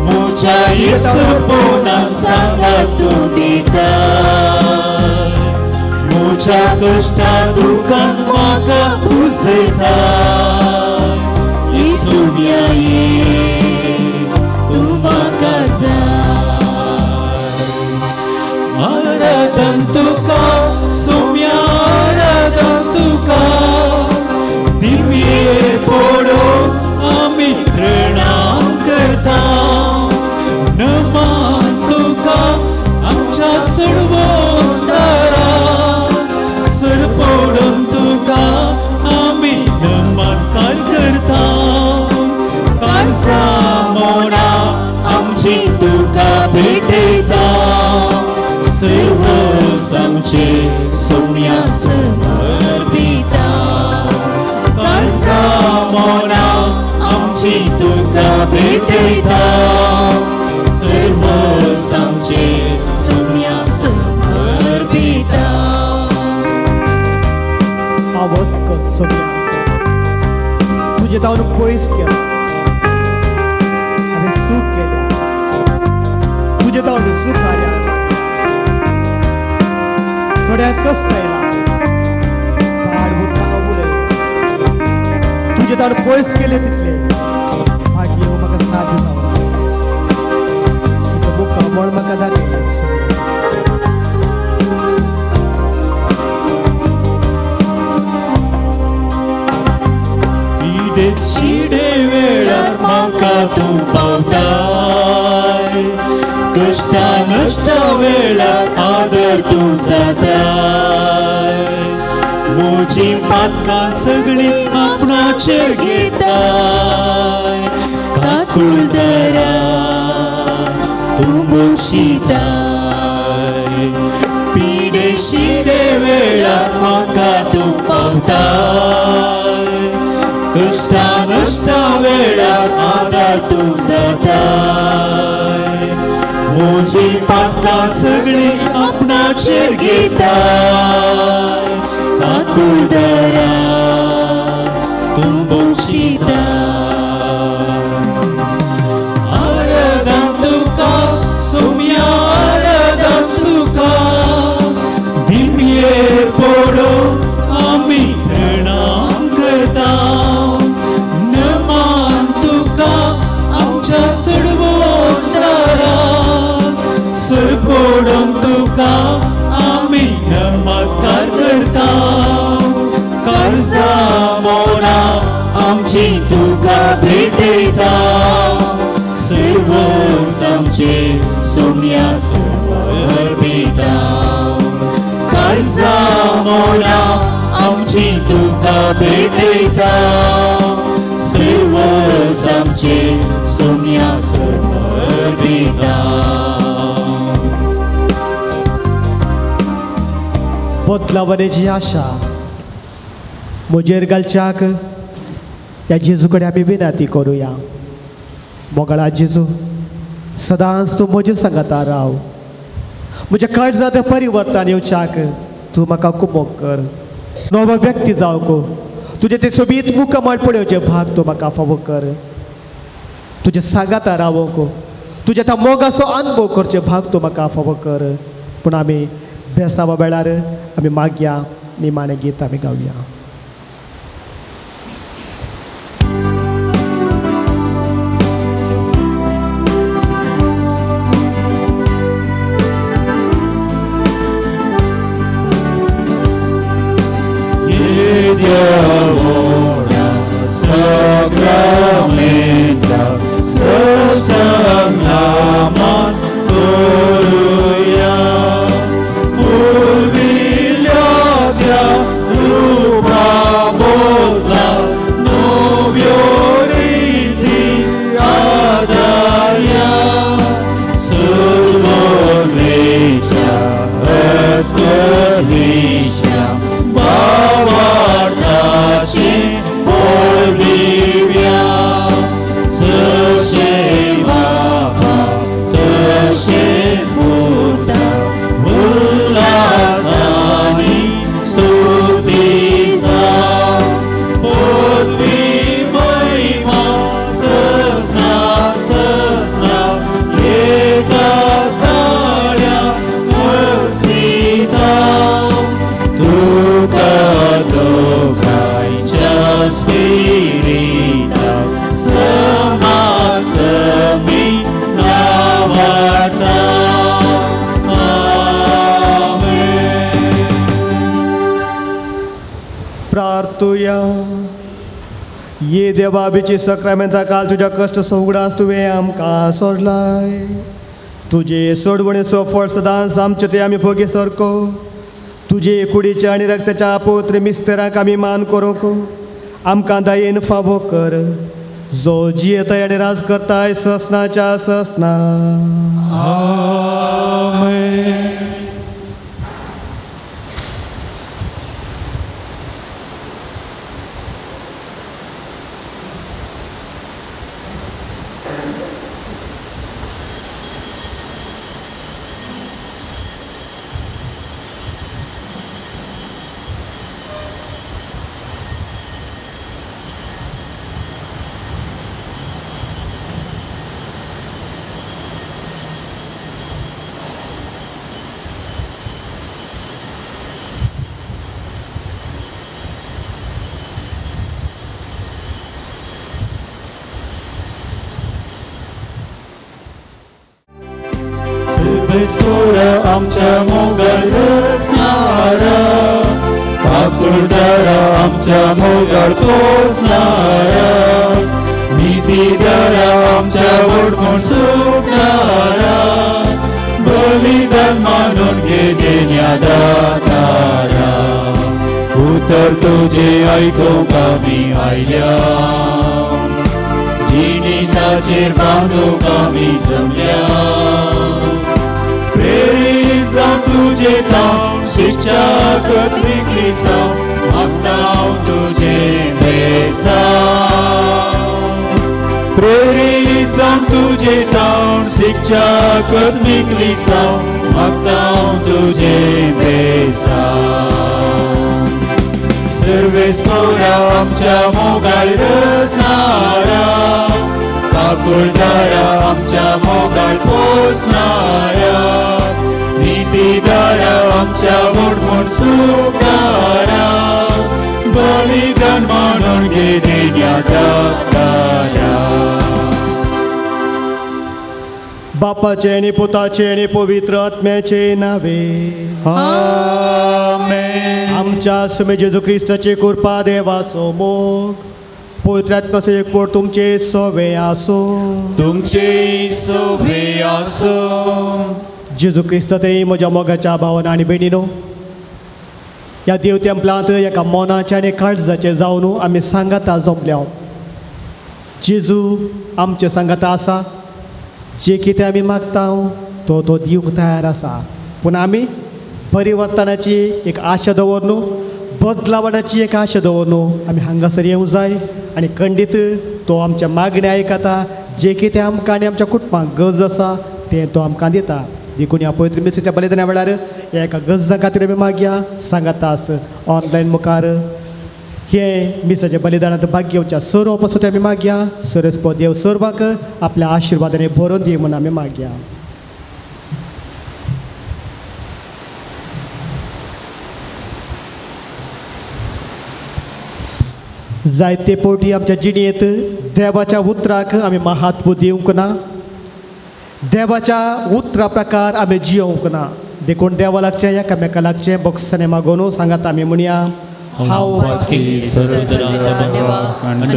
म्हज्या इत्सपोनाक सांगा तूं दिताय म्हज्या कश्टा दुखान म्हाका पुजयताय येसू म्हाये तूं म्हाका जाय आराधन तुका सोम्या आराधन तुका दिव्ये पडोवन आमी प्रणाम करता नमान तुका आमच्या सडवोंदारा सड पडोवन तुका आमी नमस्कार करता काळजा मोडा आमची तुका भेटयता सर्व आमचे सोम्या समर्पिता काळजा मोडा आमची तुका भेटयता सर्व आमचे सोम्या समर्पिता आवाज कर सोम्या तुझे जावन पयस केला हांवें सूख केल्या तुझे जावन सुखाल्या थोड्या कष्ट येयला पाड उरले तुझे जावन पयस केले तितले भाग्य म्हाका साथ दिता तुका मुखामळ म्हाका दाखय शिडे वेळार म्हाका तूं पावताय कश्टा नश्टा वेळार आदर तूं जाताय म्हजी पातकां सगळीं आपणाचेर घेताय काकुळदारा तूं बक्षिताय पिडे शिडे वेळार म्हाका तूं पावताय कश्टा नश्टा वेळार आदार तूं जाताय म्हजी पातकां सगळीं आपणाचेर घेताय काकुळदारा तूं बक्षिताय आराधन तुका सोम्या आराधन तुका दिव्ये पडोवन आमी प्रणाम करता नमान तुका आमच्या सडवोंदारा सर पडोवन तुका आमी नमस्कार करता काळजा मोडा आमची तुका भेटयता सर्व आमचे सोम्या समर्पिता काळजा मोडा आमची तुका भेटयता सर्व आमचे सोम्या समर्पिता बदलावण्याची आशा म्हजेर घालच्याक ह्या जेजू कडेन आमी विनंती करुया मोगळा जेजू सदांच तूं म्हज्या सांगाता राव म्हज्या काळजांत परिवर्तन येवच्याक तूं म्हाका कुमोग कर नवो व्यक्ती जावंक तुजे ते सोबीत मुखामळ पळोवचे भाग तूं म्हाका फावो कर तुजे सांगाता रावंक तुजे त्या मोगाचो अनुभव करचे भाग तूं म्हाका फावो कर पूण आमी बेसावा वेळार आमी मागया निमाणें गीत आमी गावया Sacramenta, ये देवाबीची सक्रामेंता काल तुझ्या कष्ट सोगडास तुवें आमकां सोडलाय. तुझे सोडवणेचो फळ सदांच आमचे ते आमी भोगी सरको. तुझे कुडीच्या आनी रक्ताच्या पवित्र मिस्तेराक आमी मान करूंक आमकां दयेन फावो कर. जो जियेताय आनी राज करताय ससनाच्या ससना. Sylwestra आमच्या मोगाळ रचणारा, ठाकूरदारा आमच्या मोगाळ पोसणारा, नितीदारा आमच्या वडखण सुटणारा, बलिदान मानून घे देण्यादातारा. उतर तुझे ऐकूंक आमी आयल्या, जिनिताचेर बांदूंक आमी जमल्या. प्रेरीत जावन तुझे नांव शिक्षक निकलिसा, मागता हांव तुझे बेसांव. प्रेरीत जावन तुझे नांव शिक्षक निकलिसा, मागता हांव तुझे बेसांव. सर्वेस्परा आमच्या मोगाळ रचणारा, ठाकूरदारा आमच्या मोगाळ पोसणारा, नितीदारा आमच्या वडखण सुटणारा, बलिदान मानून घे देण्यादातारा. बापाचे आनी पुताचे आनी पवित्र आत्म्याचे नावे. आमेन. आमच्या सुमे जेजू क्रिस्ताची कृपा देवाचो मोग पवित्र आत्म्याचो एकवट तुमचे सवे आसो. तुमचे सवे आसो. जेजू क्रिस्त ते म्हज्या मोगाच्या भावांनो आनी भयणीनो, ह्या देव तेंपलांत एका मोनाचे आनी काळजाचे जावन आमी सांगाता जमल्या. जेजू आमचे सांगाता आसा. जे कितें आमी मागता तो दिवंक तयार आसा. पूण आमी परिवर्तनाची एक आशा दवरनू, बदलावणाची एक आशा दवरनू आमी हांगासर येवंक जाय आनी खंडीत तो आमच्या मागणी आयकता. जे कितें आमकां आनी आमच्या कुटुंबाक गरज आसा तें तो आमकां दिता. देखून ह्या पवित्र मिसेच्या बलिदाना वेळार एका गरजा खातीर आमी मागया. सांगातास ऑनलायन मुखार हे मिसाच्या बलिदानांत भाग घेवच्या सर्व पासून आमी मागया. सरस्पो देव सर्वाक आपल्या आशिर्वादाने भरून दी म्हणून आमी मागया. जायते पोटी आमच्या जिणेंत देवाच्या उतराक आमी महत्व दिवंक ना. देवाच्या उतरा प्रकार आमी जियोंक ना. देखून देवा लागचें एकामेका लागचें बक्षांनी मागून सांगात आमी म्हणया. हांव आनी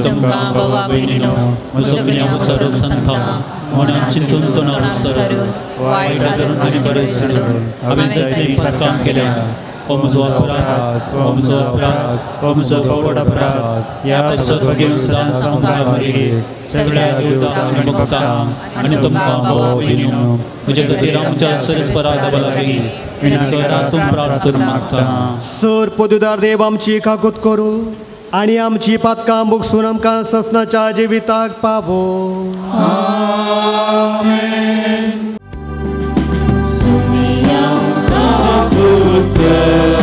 तुमकां बाबा भयणीनो, सगळ्यांक सरून सांगता, मनान चिंतून तोंडार सरून, वायट धरून आनी बरें सरून हांवें जायते पातकां केल्या. ओ म्हजो अपराध, ओ म्हजो अपराध, ओ म्हजो कवड अपराध. ह्या पासत घेवन सदांच हांव मरी. सगळ्या देवतांक आनी भक्तांक आनी तुमकां बाबा भयणीनो, म्हजे खातीर आमच्या सरस्पराक लागीं विनंती करातून प्रार्थना मागता. सर पदवीदार देव आमची काकूत करू आनी आमची पातकां बुकसून आमकां ससनाच्या जिविताक पावो. आमेन. सुमिया काकूत कर,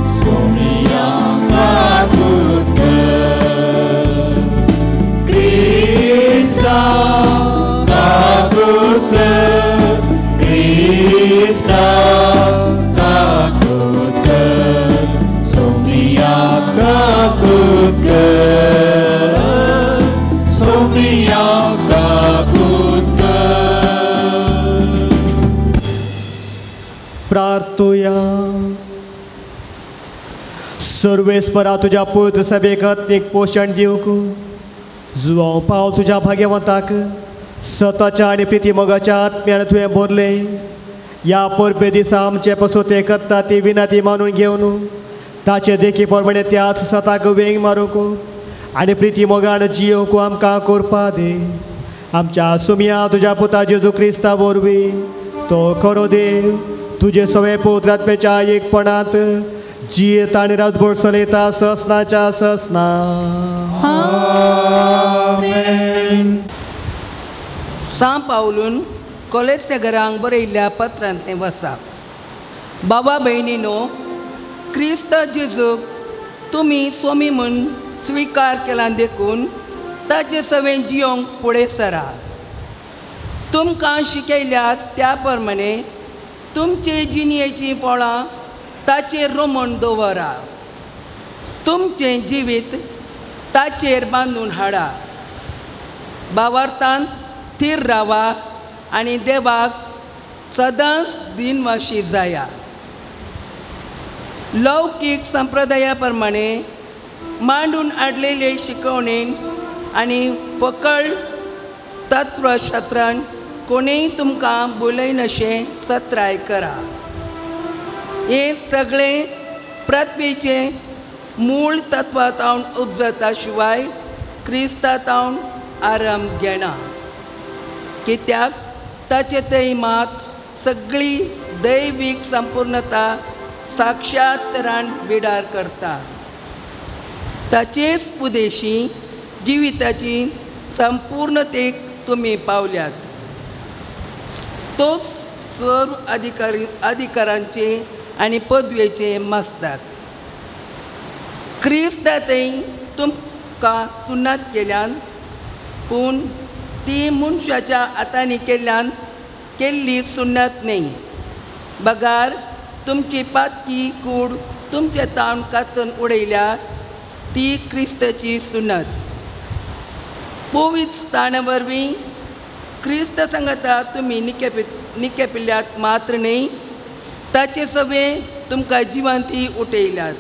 सुमिया काकूत कर, क्रिस्ता काकूत कर, क्रिस्ता काकूत कर, सुमिया काकूत कर, सुमिया काकूत कर. प्रार्थुया. सर्वेस्परा तुझ्या पवित्र सभेक आत्मीक पोषण दिवंक जुवांव पावल तुझ्या भाग्यवंताक सताच्या आनी प्रिती मोगाच्या आत्म्यान तुवें भरले. ह्या परबे दिसा आमचे पसोते करता ती विनंती मानून घेवन ताचे देखी प्रमाणे त्याच सताक वेंग मारूंक आनी प्रिती मोगान जियोवंक आमकां करपा दे. आमच्या सुमया तुझ्या पुता जेजू क्रिस्ता वरवीं तो खरो देव तुजे सगळे पवित्र आत्म्याच्या एकपणांत जियेत आनी राजभर चलयता ससनाच्या ससना. सा पावलून कॉलेजच्या घरांक बरयल्ल्या पत्रांत तें वसा. बाबा भयणीनो, क्रिस्त जेजूक तुमी स्वामी म्हूण स्विकार केला देखून ताचे सवें जियोंक फुडें सरा. तुमकां शिकयल्यात त्या प्रमाणे तुमचे जिणेचीं फळां ताचेर रोमण दवरा. तुमचें जिवीत ताचेर बांदून हाडा. भावार्थांत थीर रावा आनी देवाक सदांच दिनवाशी जाया. लौकीक संप्रदाया प्रमाणे मांडून हाडलेले शिकवणेन आनी फकळ तत्वशास्त्रान कोणेय तुमकां बोलयनशें सत्राय करा. हे सगळे प्रथवेचे मूळ तत्वांतावन उपजता शिवाय क्रिस्तांतावन आरंभ घेना. कित्याक ताचे ते मात सगळी दैवीक संपूर्णता साक्षात्तरान बिडार करता. ताचेच उदेशी जिविताची संपूर्णतेक तुमी पावल्यात. तोच सर्व अधिकारांचे आनी पदवेचे मस्ताक. क्रिस्तांतय तुमकां सुन्नत केल्यान पूण ती मनशाच्या हातांनी केल्ली सुन्नत न्ही. बगार तुमची पातकी कूड तुमचे तावन कातून उडयल्या ती क्रिस्ताची सुन्नत. पवित्र स्थाना वरवीं क्रिस्त संगता तुमी निकेपिल्ल्यात मात्र न्ही, ताचे सवें तुमकां जिवांती उठयल्यात.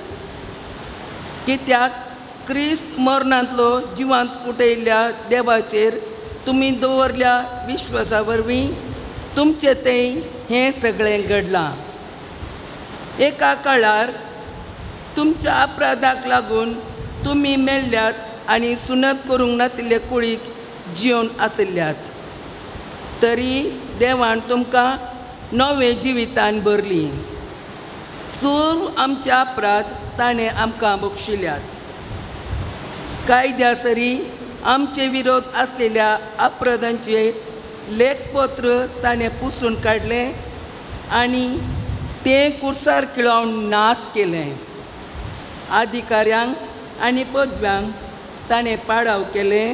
कित्याक क्रिस्त मरणांतलो जिवांत उठयल्ल्या देवाचेर तुमी दवरल्या विश्वासा वरवीं तुमचें तें हें सगळें घडलां. एका काळार तुमच्या अपराधाक लागून तुमी मेल्ल्यात आनी सुन्नत करूंक नातिल्ले कुडीक जिवन आशिल्ल्यात. तरी देवान तुमकां नवें जिवितान भरली. सर्व आमचे अपराध ताणें आमकां बक्षिल्ल्यात. कायद्यासरी आमचे विरोध आसलेल्या अपराधांचे लेखपत्र ताणें पुसून काडलें आनी तें कुर्सार किळोवन नाश केलें. अधिकाऱ्यांक आनी पदव्यांक ताणें पाडाव केलें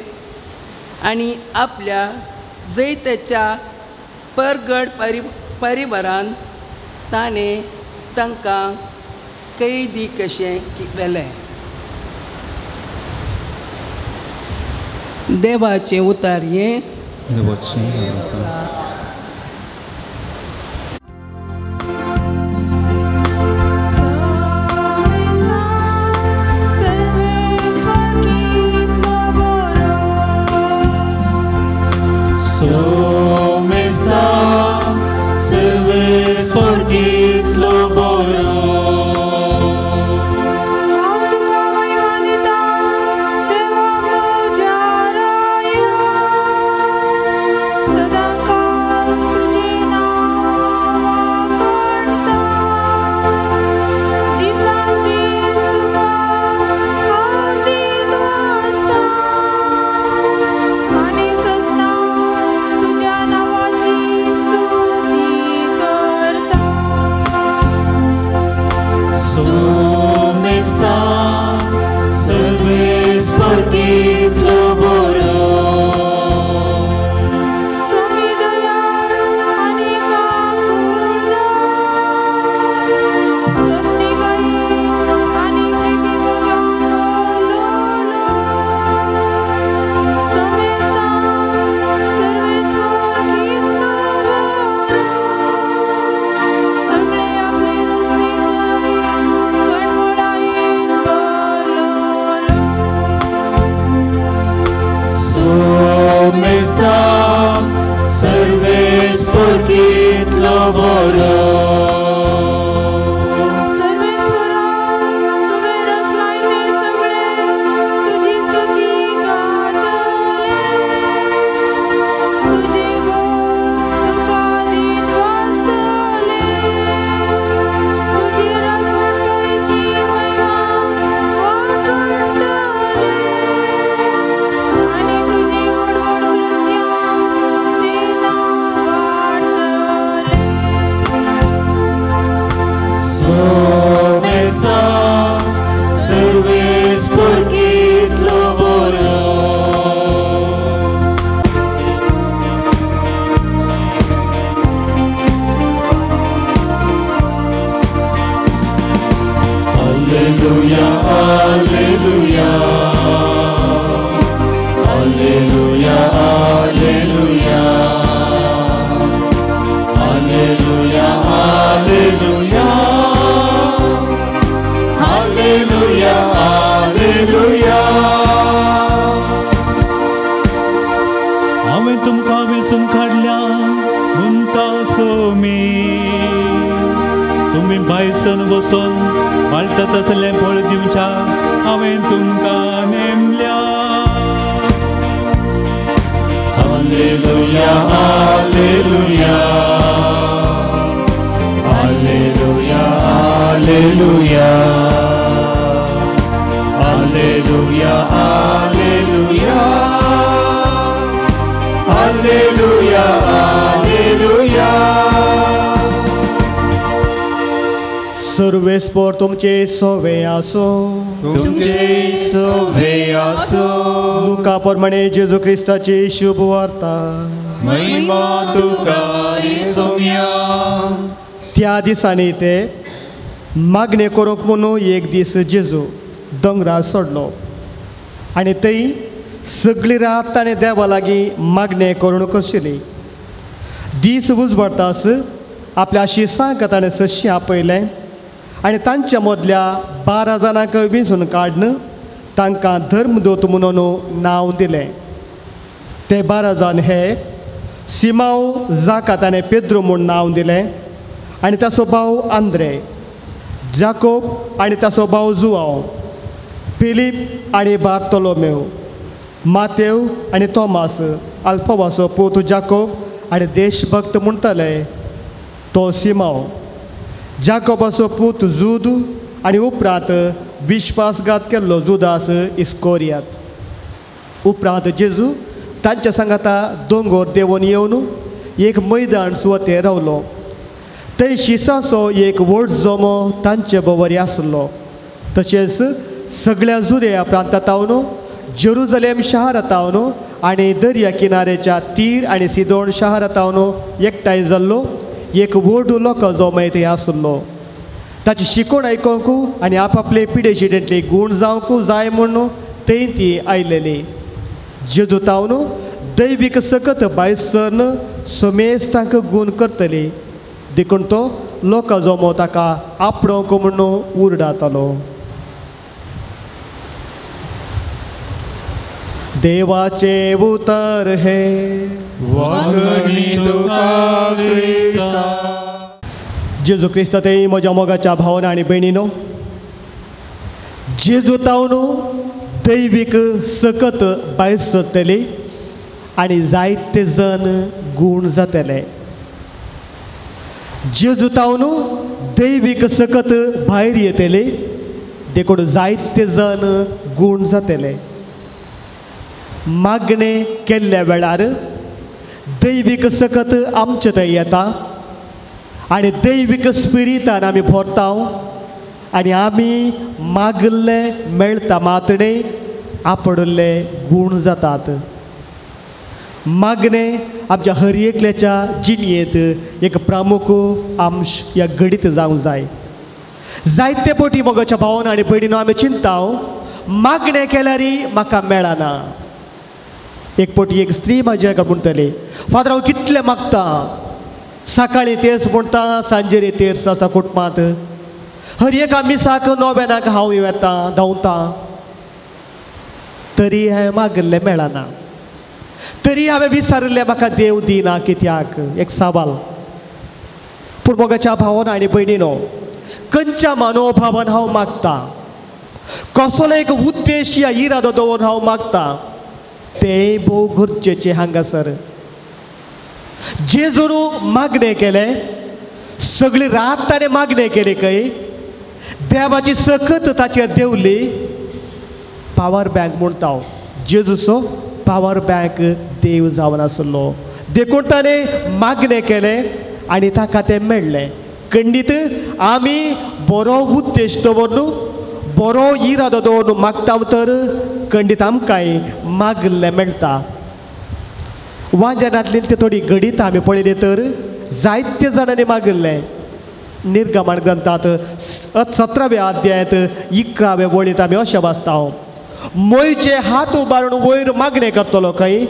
आनी आपल्या जैताच्या परगड परिवारान ताणें तांकां कैदी कशें केलें. देवाचें उतार हें तसले फळ दिवच्या हांवें तुमकां नेमल्या. Hallelujah hallelujah hallelujah hallelujah hallelujah hallelujah hallelujah hallelujah. सर्वेस्पर तुमचे सोवे आसो. तुमचे सोवे आसो. लुका प्रमाणे जेजू क्रिस्ताची शुभ वार्ता. महिमा तुका सोम्या. त्या दिसांनी ते मागणे करूंक म्हणून एक दीस जेजू दोंगरार सोडलो आनी थंय सगळी रात ताणें देवा लागीं मागणें करूंक आशिल्ली. दीस उजवाडटास आपल्या शिसांक ताणें सशी आपयलें आनी तांच्या मदल्या 12 जाणांक वेंचून काडून तांकां धर्मदूत म्हणून नांव दिलें. ते 12 जाण हे सिमांव जाका ताणें पेद्रो म्हूण नांव दिलें आनी ताचो भाव आंद्रे, जाकोब आनी ताचो भाव जुआंव, फिलीप आनी बार्तोलोमेव, मातेव आनी तोमास, आल्फावाचो पूत जाकोब आनी देशभक्त म्हणटले तो सिमांव, जाकोबाचो पूत जूद आनी उपरांत विश्वासघात केल्लो जुदास इस्कोरियात. उपरांत जेजू तांच्या सांगाता दोंगर देंवन येवन एक मैदान सुवातेर रावलो. थंय शिसाचो एक व्हड जोमो तांचे बरोबर आसलो. तशेंच सगळ्या जुदेया प्रांतांतावन जेरुजलेम शारांतावन आनी दर्या किनाऱ्याच्या तीर आनी सिदोन शारांतावन एकठांय जाल्लो एक व्हड लोक जोमय थंय आसलो. ताची शिकोण आयकूंक आनी आपआपले पिडेशिडेंतले गूण जावंक जाय म्हूण थंय ती आयलेली. जेजू तावन दैवीक सकत भायर सरन समेज तांकां गूण करतली देखून तो लोक जोमो ताका आपणोवंक म्हणून उरडातलो. देवाचे उतर हे वागणी तुका क्रिस्ता. जेजू क्रिस्त ते म्हज्या मोगाच्या भावना आनी भयणीनो, जेजू तावन दैवीक सकत भायर सरतली आनी जायते जण गूण जातले. जेजू तावन दैवीक सकत भायर येतले देखून जायते जण गूण जातले. मागणे केल्ल्या वेळार दैवीक सकत आमचे थंय येता आनी दैवीक स्पिरितान आमी भरता आनी आमी मागल्ले मेळटा मातणे आपणले गूण जातात. मागणे आमच्या हर एकल्याच्या जिणयेंत एक प्रामुख अंश ह्या घडीत जावंक जाय. जायते फावटी मोगाच्या भावना आनी भयणीनो आमी चिंता मागणे केल्यार म्हाका मेळना. एक फावटी एक स्त्री म्हाज्या हाका म्हणटली, फादर हांव कितले मागता, सकाळीं तेच म्हणटा सांजेर तेच आसा कुटुंबांत, हर एका मिसाक 9 हांव येता धांवता, तरी हांवें मागल्लें मेळना, तरी हांवें विचारलें म्हाका देव दिना कित्याक. एक सवाल. पूण मोगाच्या भावान आनी भयणीनो, खंयच्या मनोभावान हांव मागता, कसलो एक उद्देश या इरादो दवरून हांव मागता, ते भोव गरजेचे हांगासर. जेजून मागणें केलें, सगळी रात ताणें मागणें केली खंय, देवाची सकत ताचेर देंवली. पावर बँक म्हणटा जेजूचो पावर बँक देव जावन आसलो देखून ताणें मागणें केलें आनी ताका तें मेळ्ळें. खंडीत आमी बरो उद्देश दवरून बरो इरादो दवरून मागता तर खंडीत आमकांय मागल्लें मेळटा. वांजनांतली ती थोडी घडीत आमी पळयली तर जायते जाणांनी मागल्लें. निर्गमन ग्रंथांत 17व्या अध्यायांत 11व्या वळींत आमी अशें वाचता, मोयचे हात उबारून वयर मागणें करतलो खंय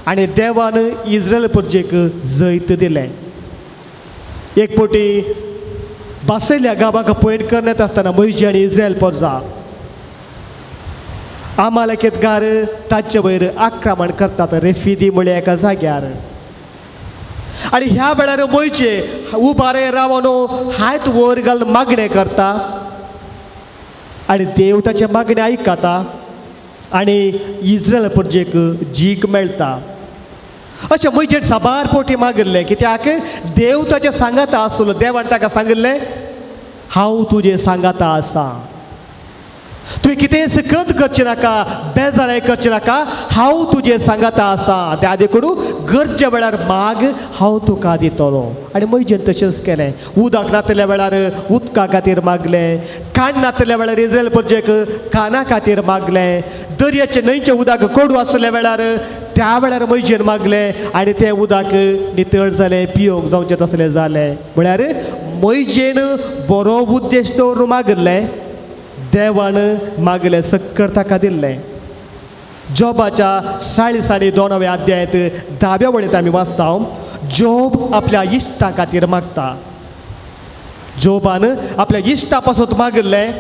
आनी देवान इस्रायल प्रजेक जैत दिलें. एक फावटी बासयल्या गांवाक पयण करण्यात आसतना मोयजी आनी इस्रायल प्रजा आमालेकेतगार ताचे वयर आक्रमण करतात रेफिदी म्हळ्या एका जाग्यार. आनी ह्या वेळार मोयचे उबारे रावन हात वयर घालून मागणें करता आनी देव ताचे मागणी आयकता आनी इस्रायल प्रजेक जीक मेळटा अशें म्हजेर साबार पोटी मागिल्लें कित्याक देव ताचे सांगाता आसलो देवान ताका सांगिल्लें हांव तुजे सांगाता आसा तुवें कितें सकत करचें नाका बेजाराय करचें नाका हांव तुजे सांगाता आसा त्या देखून गरजे वेळार माग हांव तुका दितलो आनी म्हजेन तशेंच केलें उदक नातल्या वेळार उदका खातीर मागलें कान नातल्या वेळार इस्रायल प्रजेक काना खातीर मागलें दर्याचे न्हंयचें उदक कोडू आसल्या वेळार त्या वेळार म्हजेन मागलें आनी तें उदक नितळ जालें पियोंक जावचें तसलें जालें म्हळ्यार म्हजेन बरो उद्देश दवरून मागलें देवान मागलें सक्कर ताका दिल्लें जोबाच्या 42 अध्यायात 10व्या वळेंत आमी वाचता जोब आपल्या इश्टा खातीर मागता जोबान आपल्या इश्टा पासत मागलें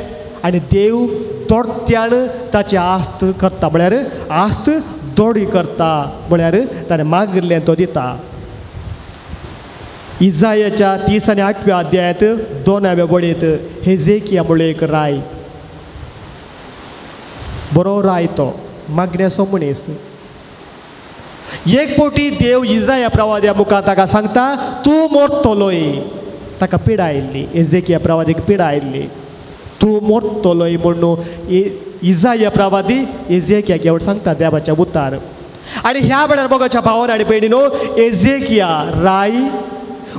आनी देव तोडत्यान ताची आस्त करता म्हळ्यार आस्त दोडी करता म्हळ्यार ताणें मागलें तो दिता इजायाच्या 38व्या अध्यायात 2व्या वळेंत हेजेकिया म्हणून एक राय बरो राय तो मागण्याचो मनीस एक पोटी देव इजाया प्रवाद्या मुखार ताका सांगता तूं मरतलोय ताका पिडा आयिल्ली हेजेकिया प्रवादीक पिडा आयिल्ली तूं मरतलोय म्हणून इजाया प्रवादी हेजेकिया घेवन सांगता देवाच्या उतार आनी ह्या वेळार मोगाच्या भावान आनी भयणीनो हेजेकिया राय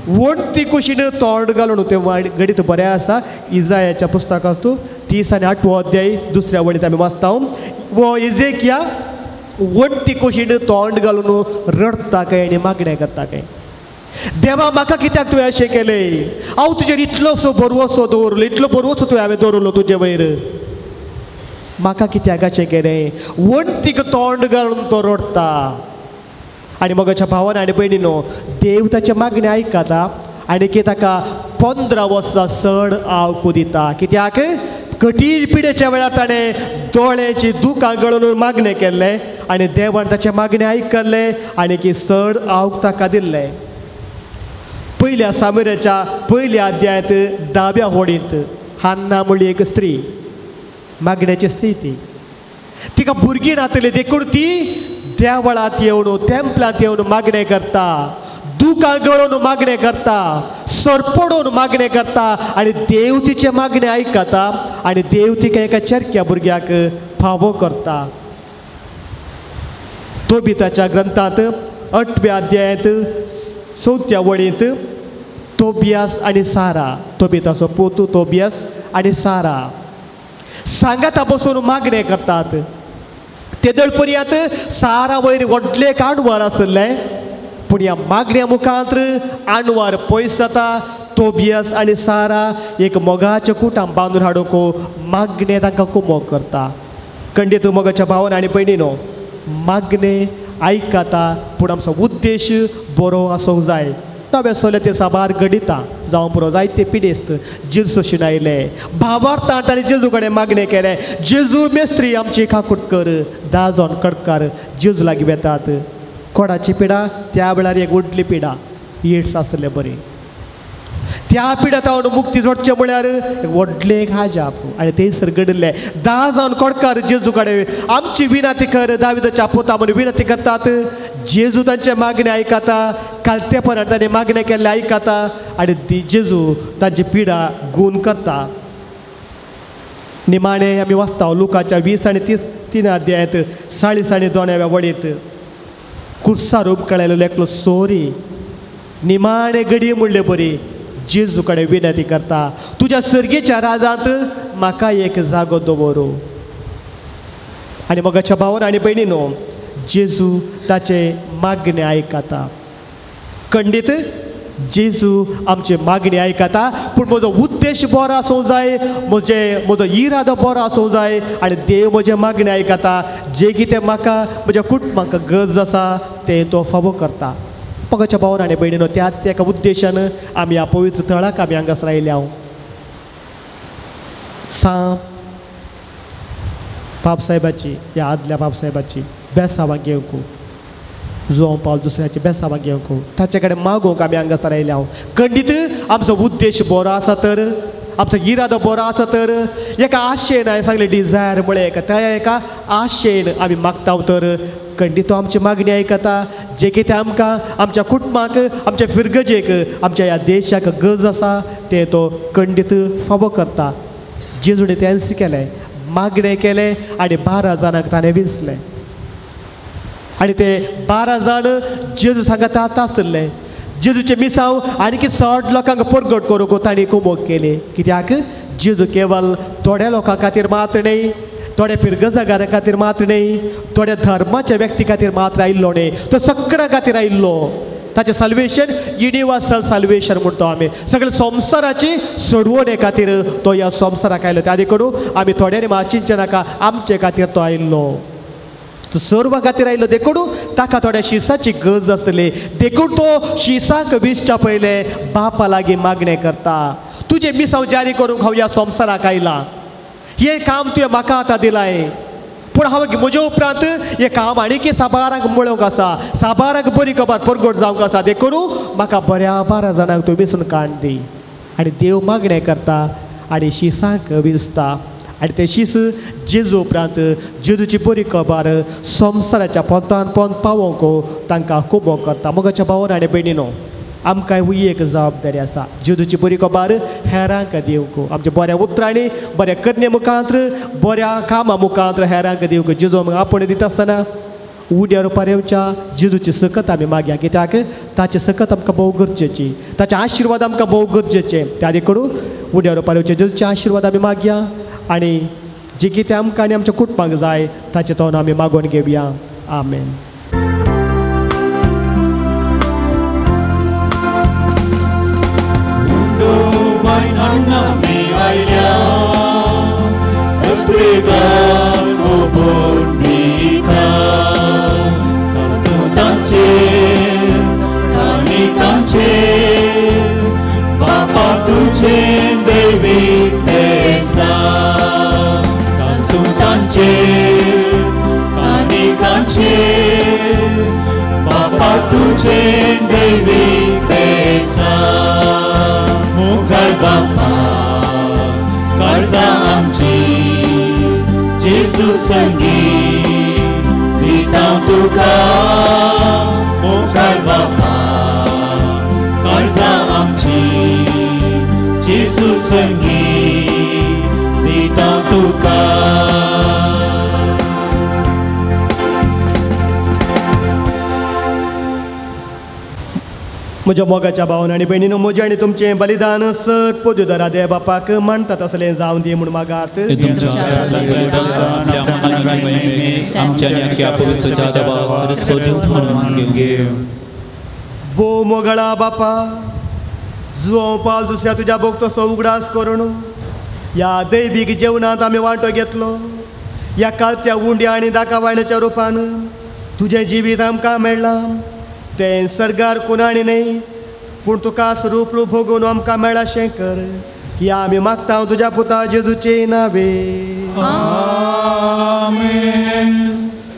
वणती कुशीन तोंड घालून तें गणित बरें आसा इजायाच्या पुस्तकांत तूं 38वो अध्याय 2ऱ्या वळेंत आमी वाचता वो हेजेकिया वणती कुशीन तोंड घालून रडता काय आनी मागणें करता काय देवा म्हाका कित्याक तुवें अशें केलें हांव तुजेर इतलोसो भरवोसो दवरलो इतलो भरवोसो तुवें हांवें दवरलो तुजे वयर म्हाका कित्याक अशें केलें वणतीक तोंड घालून तो रडता आनी मोगाच्या भावान आनी भयणीनो देव ताचे मागणी आयकता आनी ताका 15 वर्सां चड आवकू दिता कित्याक कठीण पिडेच्या वेळार ताणें दोळ्याची दुकां गळून मागणें केल्लें आनी देवान ताचे मागणी आयकल्लें आनी चड आवक ताका दिल्लें पयल्या सामुएलाच्या 1 अध्यायात 10व्या वळेंत हान्ना म्हणली एक स्त्री मागण्याची स्त्री तिका भुरगीं नातलीं देखून ती देवळांत येवन टेंपलांत येवन मागणें करता दुकां गळोवन मागणें करता सरपडोवन मागणें करता आनी देव तिचे मागणें आयकता आनी देव तिका एका चरक्या भुरग्याक फावो करता तोबिताच्या ग्रंथांत 8व्या अध्यायात 4थ्या वळेंत तोबियास आनी सारा तोबिताचो पोतू तोबियास आनी सारा सांगाता बसून मागणें करतात तेदळ पर्यंत सारा वयर व्हडलें आडवार आसलें पूण ह्या मागण्या मुखांत आडवार पयस जाता तोबियास आनी सारा एक मोगाच्या कुटां बांदून हाडूंक मागणें तांकां कुमोग करता खंडीत मोगाच्या भावान आनी भयणीनो मागणें आयकता पूण आमचो उद्देश बरो आसूंक जाय नवे सोले ते साबार गणिता जावं पुरो जायते पिडेस्त जेजू शिणायले भावार्थांत आनी जेजू कडेन मागणें केलें जेजू मेस्त्री आमची खाकूट कर 10 जाण कडकार जेजू लागीं वेतात कोणाची पिडा त्या वेळार एक व्हडली पिडा एड्स आसलें बरी त्या पिड्यात हांव मुक्ती जोडचें म्हळ्यार व्हडलें हाजाप आनी थंयसर घडलें 10 जाण कडकार जेजू कडेन आमची विनंती कर दाविदाच्या पोता म्हणून विनंती करतात जेजू तांचे मागणें आयकता कालतेपणान ताणें मागणें केल्लें आयकता आनी जेजू तांची पिडा गूण करता निमाणें आमी वाचता लुकाच्या 20 आनी 3 अध्यायात 40 आनी 2व्या वळेंत कुर्सा रूप कळयलेलो एकलो सोरी निमाणे घडी म्हणले बरी जेजू कडेन विनंती करता तुज्या सर्गेच्या राजांत म्हाका एक जागो दवरू आनी मोगाच्या भावान आनी भयणीनो जेजू ताचे मागणें आयकता खंडीत जेजू आमची मागणी आयकता पूण म्हजो उद्देश बरो आसूंक जाय म्हजो इरादो बरो आसूंक जाय आनी देव म्हजे मागणी आयकता जें कितें म्हाका म्हज्या कुटुंबाक गरज आसा तें तो फावो करता मोगाच्या भावान आनी भयणीनो त्याच एका उद्देशान आमी ह्या पवित्र थळाक आमी हांगासर आयल्या बाबसाहेबाची ह्या आदल्या बाबसाहेबाची बेसांवां घेवंक जुआंव पावल दुसऱ्याची बेसांवां घेवंक ताचे कडेन मागोवंक आमी हांगासर आयल्या खंडीत आमचो उद्देश बरो आसा तर आमचो इरादो बरो आसा तर एका आशेन हांवें सांगलें डिझायर म्हळ्यार त्या एका आशेन आमी मागता तर खंडीत तो आमची मागणी आयकता जे कितें आमकां आमच्या कुटुंबाक आमच्या फिरगजेक आमच्या ह्या देशाक गरज आसा ते तो खंडीत फावो करता. जेजून तेंच केलें, मागणें केलें आनी 12 जाणांक ताणें विंचलें आनी ते 12 जाण जेजू सांगात आसतले. जेजूचे मिसांव आनी 100 लोकांक परगट करूंक तांणी कुमोग केली. कित्याक जेजू केवळ थोड्या लोकां खातीर मात्र न्ही, थोड्या फिरगजागारा खातीर मात्र न्ही, थोड्या धर्माच्या व्यक्ती खातीर मात्र आयिल्लो न्ही, तो सगळ्या खातीर आयिल्लो. ताचें सल्वेशन युनिवर्सल सल्वेशन म्हणतो आमी. सगळे संवसाराची सोडवणे खातीर तो ह्या संवसाराक आयलो. त्या देखून आमी थोड्यांनी चिंतचे नाका, आमचे खातीर तो आयिल्लो. तो सर्वा खातीर आयिल्लो देखून ताका थोड्या शिसाची गरज आसली. देखून तो शिसाक विसच्या पयले बापा लागीं मागणें करता. तुजें मिसांव जारी करूंक हांव ह्या संवसाराक आयला. हें काम तुवें म्हाका आतां दिलाय, पूण हांव म्हज्या उपरांत हें काम आनीक साबाराक मेळोवंक आसा, साबाराक बरी खबर परगट जावंक आसा. देखून म्हाका बऱ्या 12 जाणांक तूं विसरून काण दी. आनी देव मागणें करता आनी शिसांक विसता. आनी ते शीस जेजू उपरांत जेजूची बरी खबर संवसाराच्या पोंतान पोंत पावोवंक तांकां खूब करता. मोगाच्या भावान आनी भयणीनो, आमकां ही एक जबाबदारी आसा. जेजूची बरी खबर हेरांक दिवंक, आमच्या बऱ्या उतरांनी बऱ्या करणे मुखांत्र बऱ्या कामा मुखांत्र हेरांक दिवंक जेजू आमकां आपण दिता आसतना उड्या रुपार येवच्या जेजूची सकत आमी मागया. कित्याक ताची सकत आमकां भोव गरजेची, ताचे आशिर्वाद आमकां भोव गरजेचे. त्या देखून उड्या रुपार येवचे जेजूचे आशिर्वाद आमी मागया आनी जे कितें आमकां आनी आमच्या कुटुंबाक जाय ताचे तोंड आमी मागून घेवया. आमेन. Bapa tuce David esa, cantu tance, cani cance. Bapa tuce David esa, mukhar bapa, karza amchi, Jesus sangi, vitau tuka, mukhar bapa. आमची जेजू संगी दिता तुका. म्हज्या मोगाच्या भावान आनी भयणीनो, म्हजें आनी तुमचें बलिदान सर पोद्युदरा देव बापाक मानता तसलें जावं दी म्हूण मागात. भो मोगळा बापा, जो पाल दुसऱ्या तुज्या भोगतोसो उगडास करून ह्या दैवीक जेवणांत आमी वांटो घेतलो. ह्या कालत्या उंड्या आनी दाखवायणाच्या रुपान तुजें जिवीत आमकां मेळ्ळां. तें सर्गार कोणाणी न्ही, पूण तुका स्वरूप रूप भोगून आमकां मेळ्ळां शें कर. ही आमी मागता तुज्या पुता जेजूचे नावे.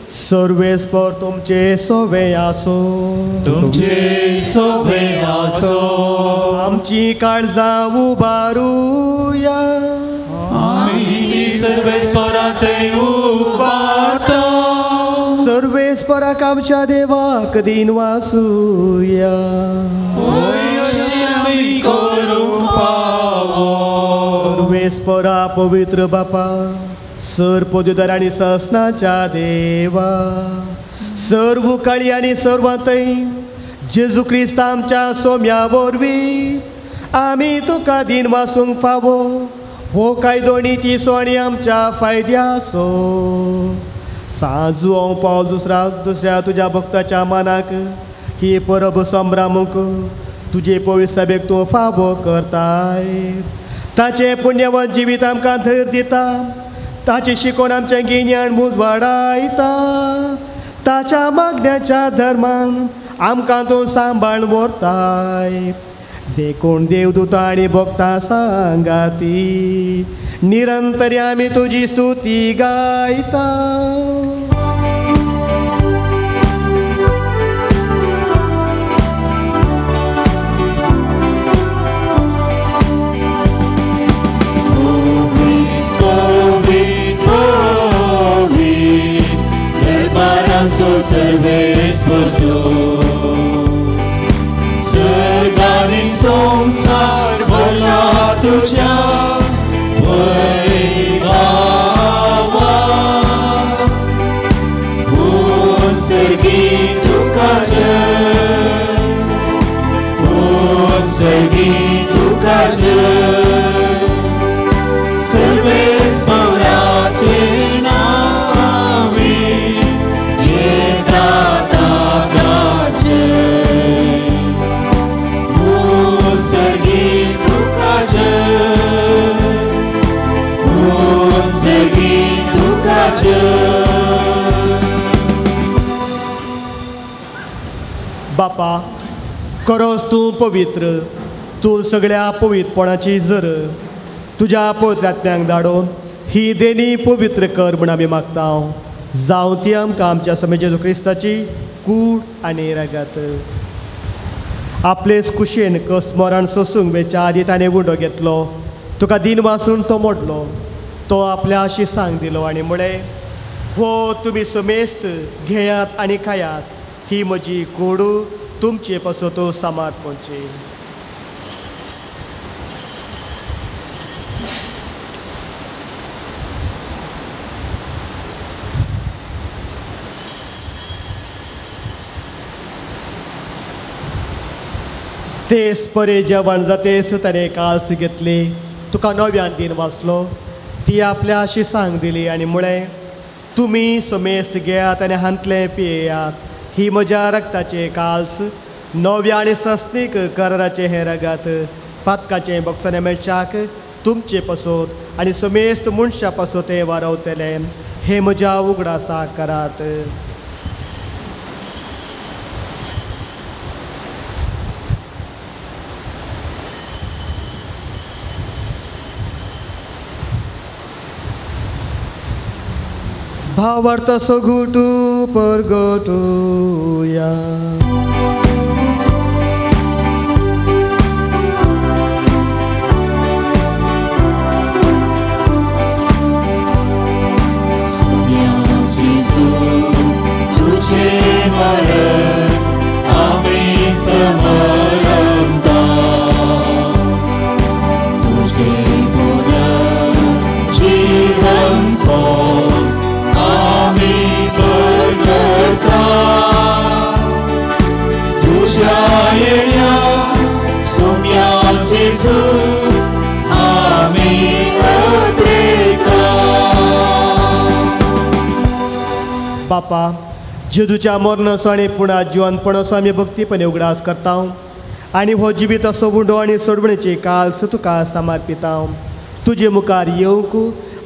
सर्वेस्पर तुमचे सोवे आसो, तुमचे सोवे आसो. आमची काळजां उबारुया, आमी सर्वेस्परांत उबारता. सर्वेस्पराक आमच्या देवाक दिन वासुया. आमी करूंक फावो. सर्वेस्परा पवित्र बापा, सर पोद्युदर आनी ससनाच्या देवा, सर्व काळी आनी सर्वांतय जेजू क्रिस्त आमच्या सोम्या वरवीं आमी तुका दिन वासूंक फावो. हो कायदो नितीसो आनी आमच्या फायद्याचो. सांजू हांव पावल दुसऱ्या तुज्या भक्ताच्या मनाक ही परब संभ्रामूक तुजे पवित्र सभेक तूं फावो करताय. ताचें पुण्यवंत जिवीत आमकां धैर्य दिता. ताची शिकोवन आमचें गिन्यान मूज वाडयता. ताच्या मागण्याच्या धर्मान आमकां तूं सांबाळ व्हरताय. देखून देवदूतां आनी भक्तां सांगाती निरंतरी आमी तुजी स्तुती गायता. सगळ्यांचो सर्वेस्पर तूं सर्गानी संसार भरला तुझ्या वैभवान सर्गी तुका सर्गी तुका सर्वेस्पराचे नावी येता तागाचे सर्गी तुका सर्गी तुका बापा खरोच तूं पवित्र तूं सगळ्या पवित्रपणाची जर तुज्या पवित्र आत्म्यांक धाडून ही देणी पवित्र कर म्हूण आमी मागता जावं ती आमकां आमच्या समय जेजू क्रिस्ताची कूड आनी रगत आपलेच कुशेन कसमोरान सोसूंक वेच्या आदी ताणें गुंडो घेतलो तुका दिन वाचून तो मोडलो तो आपल्या शिसांक दिलो आनी म्हळें हो तुमी समेस्त घेयात आनी खायात ही म्हजी कूड तुमचे पासो तो समर्पणची तेच परे जेवण जातेस ताणें काल्स घेतली तुका नव्यान दिन वाचलो ती आपल्या शिसांक दिली आनी म्हळें तुमी समेस्त घेयात आनी हांतले पियेयात ही म्हज्या रक्ताचे काल्स नव्या आनी सस्तीक कराराचे हे रगत पातकाचे बक्षाने मेळच्याक तुमचे पासोत आनी समेस्त मनशा पासो ते वारवतले हे म्हज्या उगडासा करात भावार्थ सगुटू परगटूया तुझे मरण आम्ही समरमता तुझे पुनः जीवन को आम्ही परगटा तुझ्या येण्या सोम्याचे झूज आम्ही अद्रेता बापा जेजूच्या मरणाचो आनी पुणा जिवनपणाचो आमी भक्तीपणे उगडास करता आनी हो जिवीत असो उंडो आनी सोडवणेची काल्स तुका समर्पिता तुजे मुखार येवंक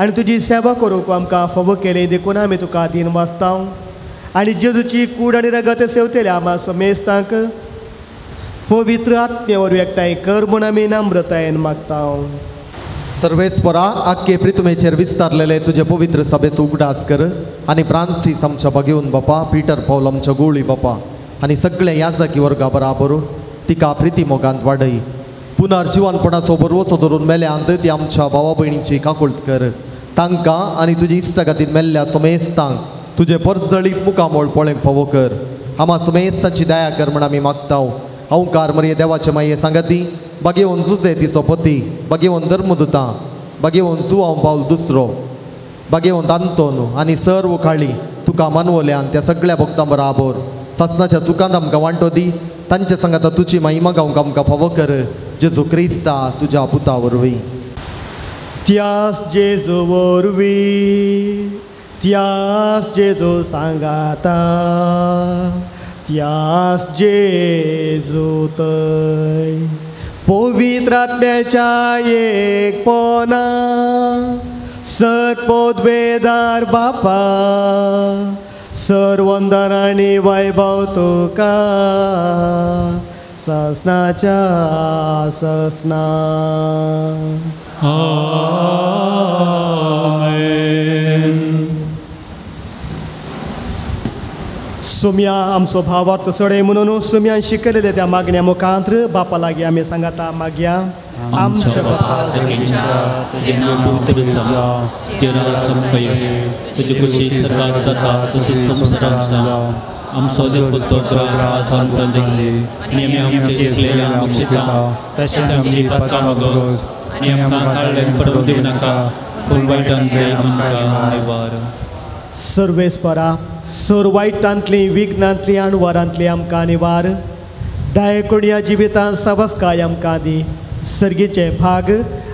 आनी तुजी सेवा करूंक आमकां फावो केले देखून आमी तुका दिन वाचता आनी जेजूची कूड आनी रगत सेवतल्या आमा समेस्तांक पवित्र आत्मे वरवीं एकठांय कर म्हूण आमी नम्रतायेन मागता सर्वेस्परा आख्खे प्रितुमेचेर विस्तारलेले तुजे पवित्र सभेचो उगडास कर आनी फ्रांसीस आमच्या घेवन बापा पिटर पौल आमच्या गोळी बापा आनी सगळे याजकी वर्गा बराबर तिका प्रिती मोगांत वाडय पुनर्जीवनपणाचो बरवसो धरून मेल्यांत ती आमच्या भावा भयणीची काकुळट कर तांकां आनी तुजी इश्टगतीन मेल्ल्या समेस्तांक तुजे परजळीत मुखामोळ पळोवंक फावो कर आमा समेस्ताची दया कर म्हण आमी मागता अवकार मरिये देवाचे माये सांगाती बागेवन जुजे तिचो पती बागेवन धर्मदुता बागेवन जुआंव पावल दुसरो बागेवन आंतोन आनी सर्व काळी तुका मानवल्यान त्या सगळ्या भक्तां बराबर ससनाच्या सुखांत आमकां वांटो दी तांचे सांगाता तुजी महिमा गावंक आमकां फावो कर जेजू क्रिस्ता तुज्या पुता वरवीं त्यास जेजू वरवीं त्यास जेजू सांगाता त्यास जेजू तय पवित्र आत्म्याच्या एकपणा सत्पोदवेदार बापा सर्वंदन आनी वैभव तुका ससनाच्या ससना आमेन. सुम्या आमचो भावार्थ सडय म्हणून सुम्यान शिकयलेले त्या मागण्या मुखांत बापा लागीं आमी सांगाता मागया आमच्या बापा सगळ्यांच्या तुझे नाव पवित्र जावं तुझे राज संपये तुझी खुशी सर्वात जाता तशी संसारात जावं आमचो दिसतो त्रास सांगता दे आणि आमी आमचे शिकलेल्या मुक्षिता तशेंच आमची पातकां मागोस आणि आमकां काळ्यान पडूंक दिवं नाका पूण वायटांतले आमकां निवार सर्वेस्परा सर वायटांतली विघ्नांतली आनी वरांतली आमकां निवार दायकोणिया जिवितांत सबस्काय आमकां दी सर्गीचे भाग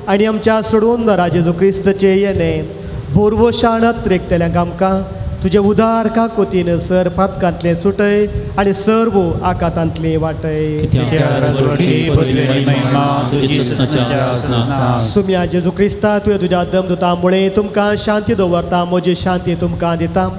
आनी आमच्या सोडून राजेजो क्रिस्तचे येणे बोरवोशाणात रेखतल्यांक आमकां तुजे उदार काकोतीन सर पातकांतले सुटय आनी सर्व आकांतांतली वाटय सुम्या जेजू क्रिस्ता तुवें तुज्या दमदुता मुळे तुमकां शांती दवरता म्हजी शांती तुमकां दिता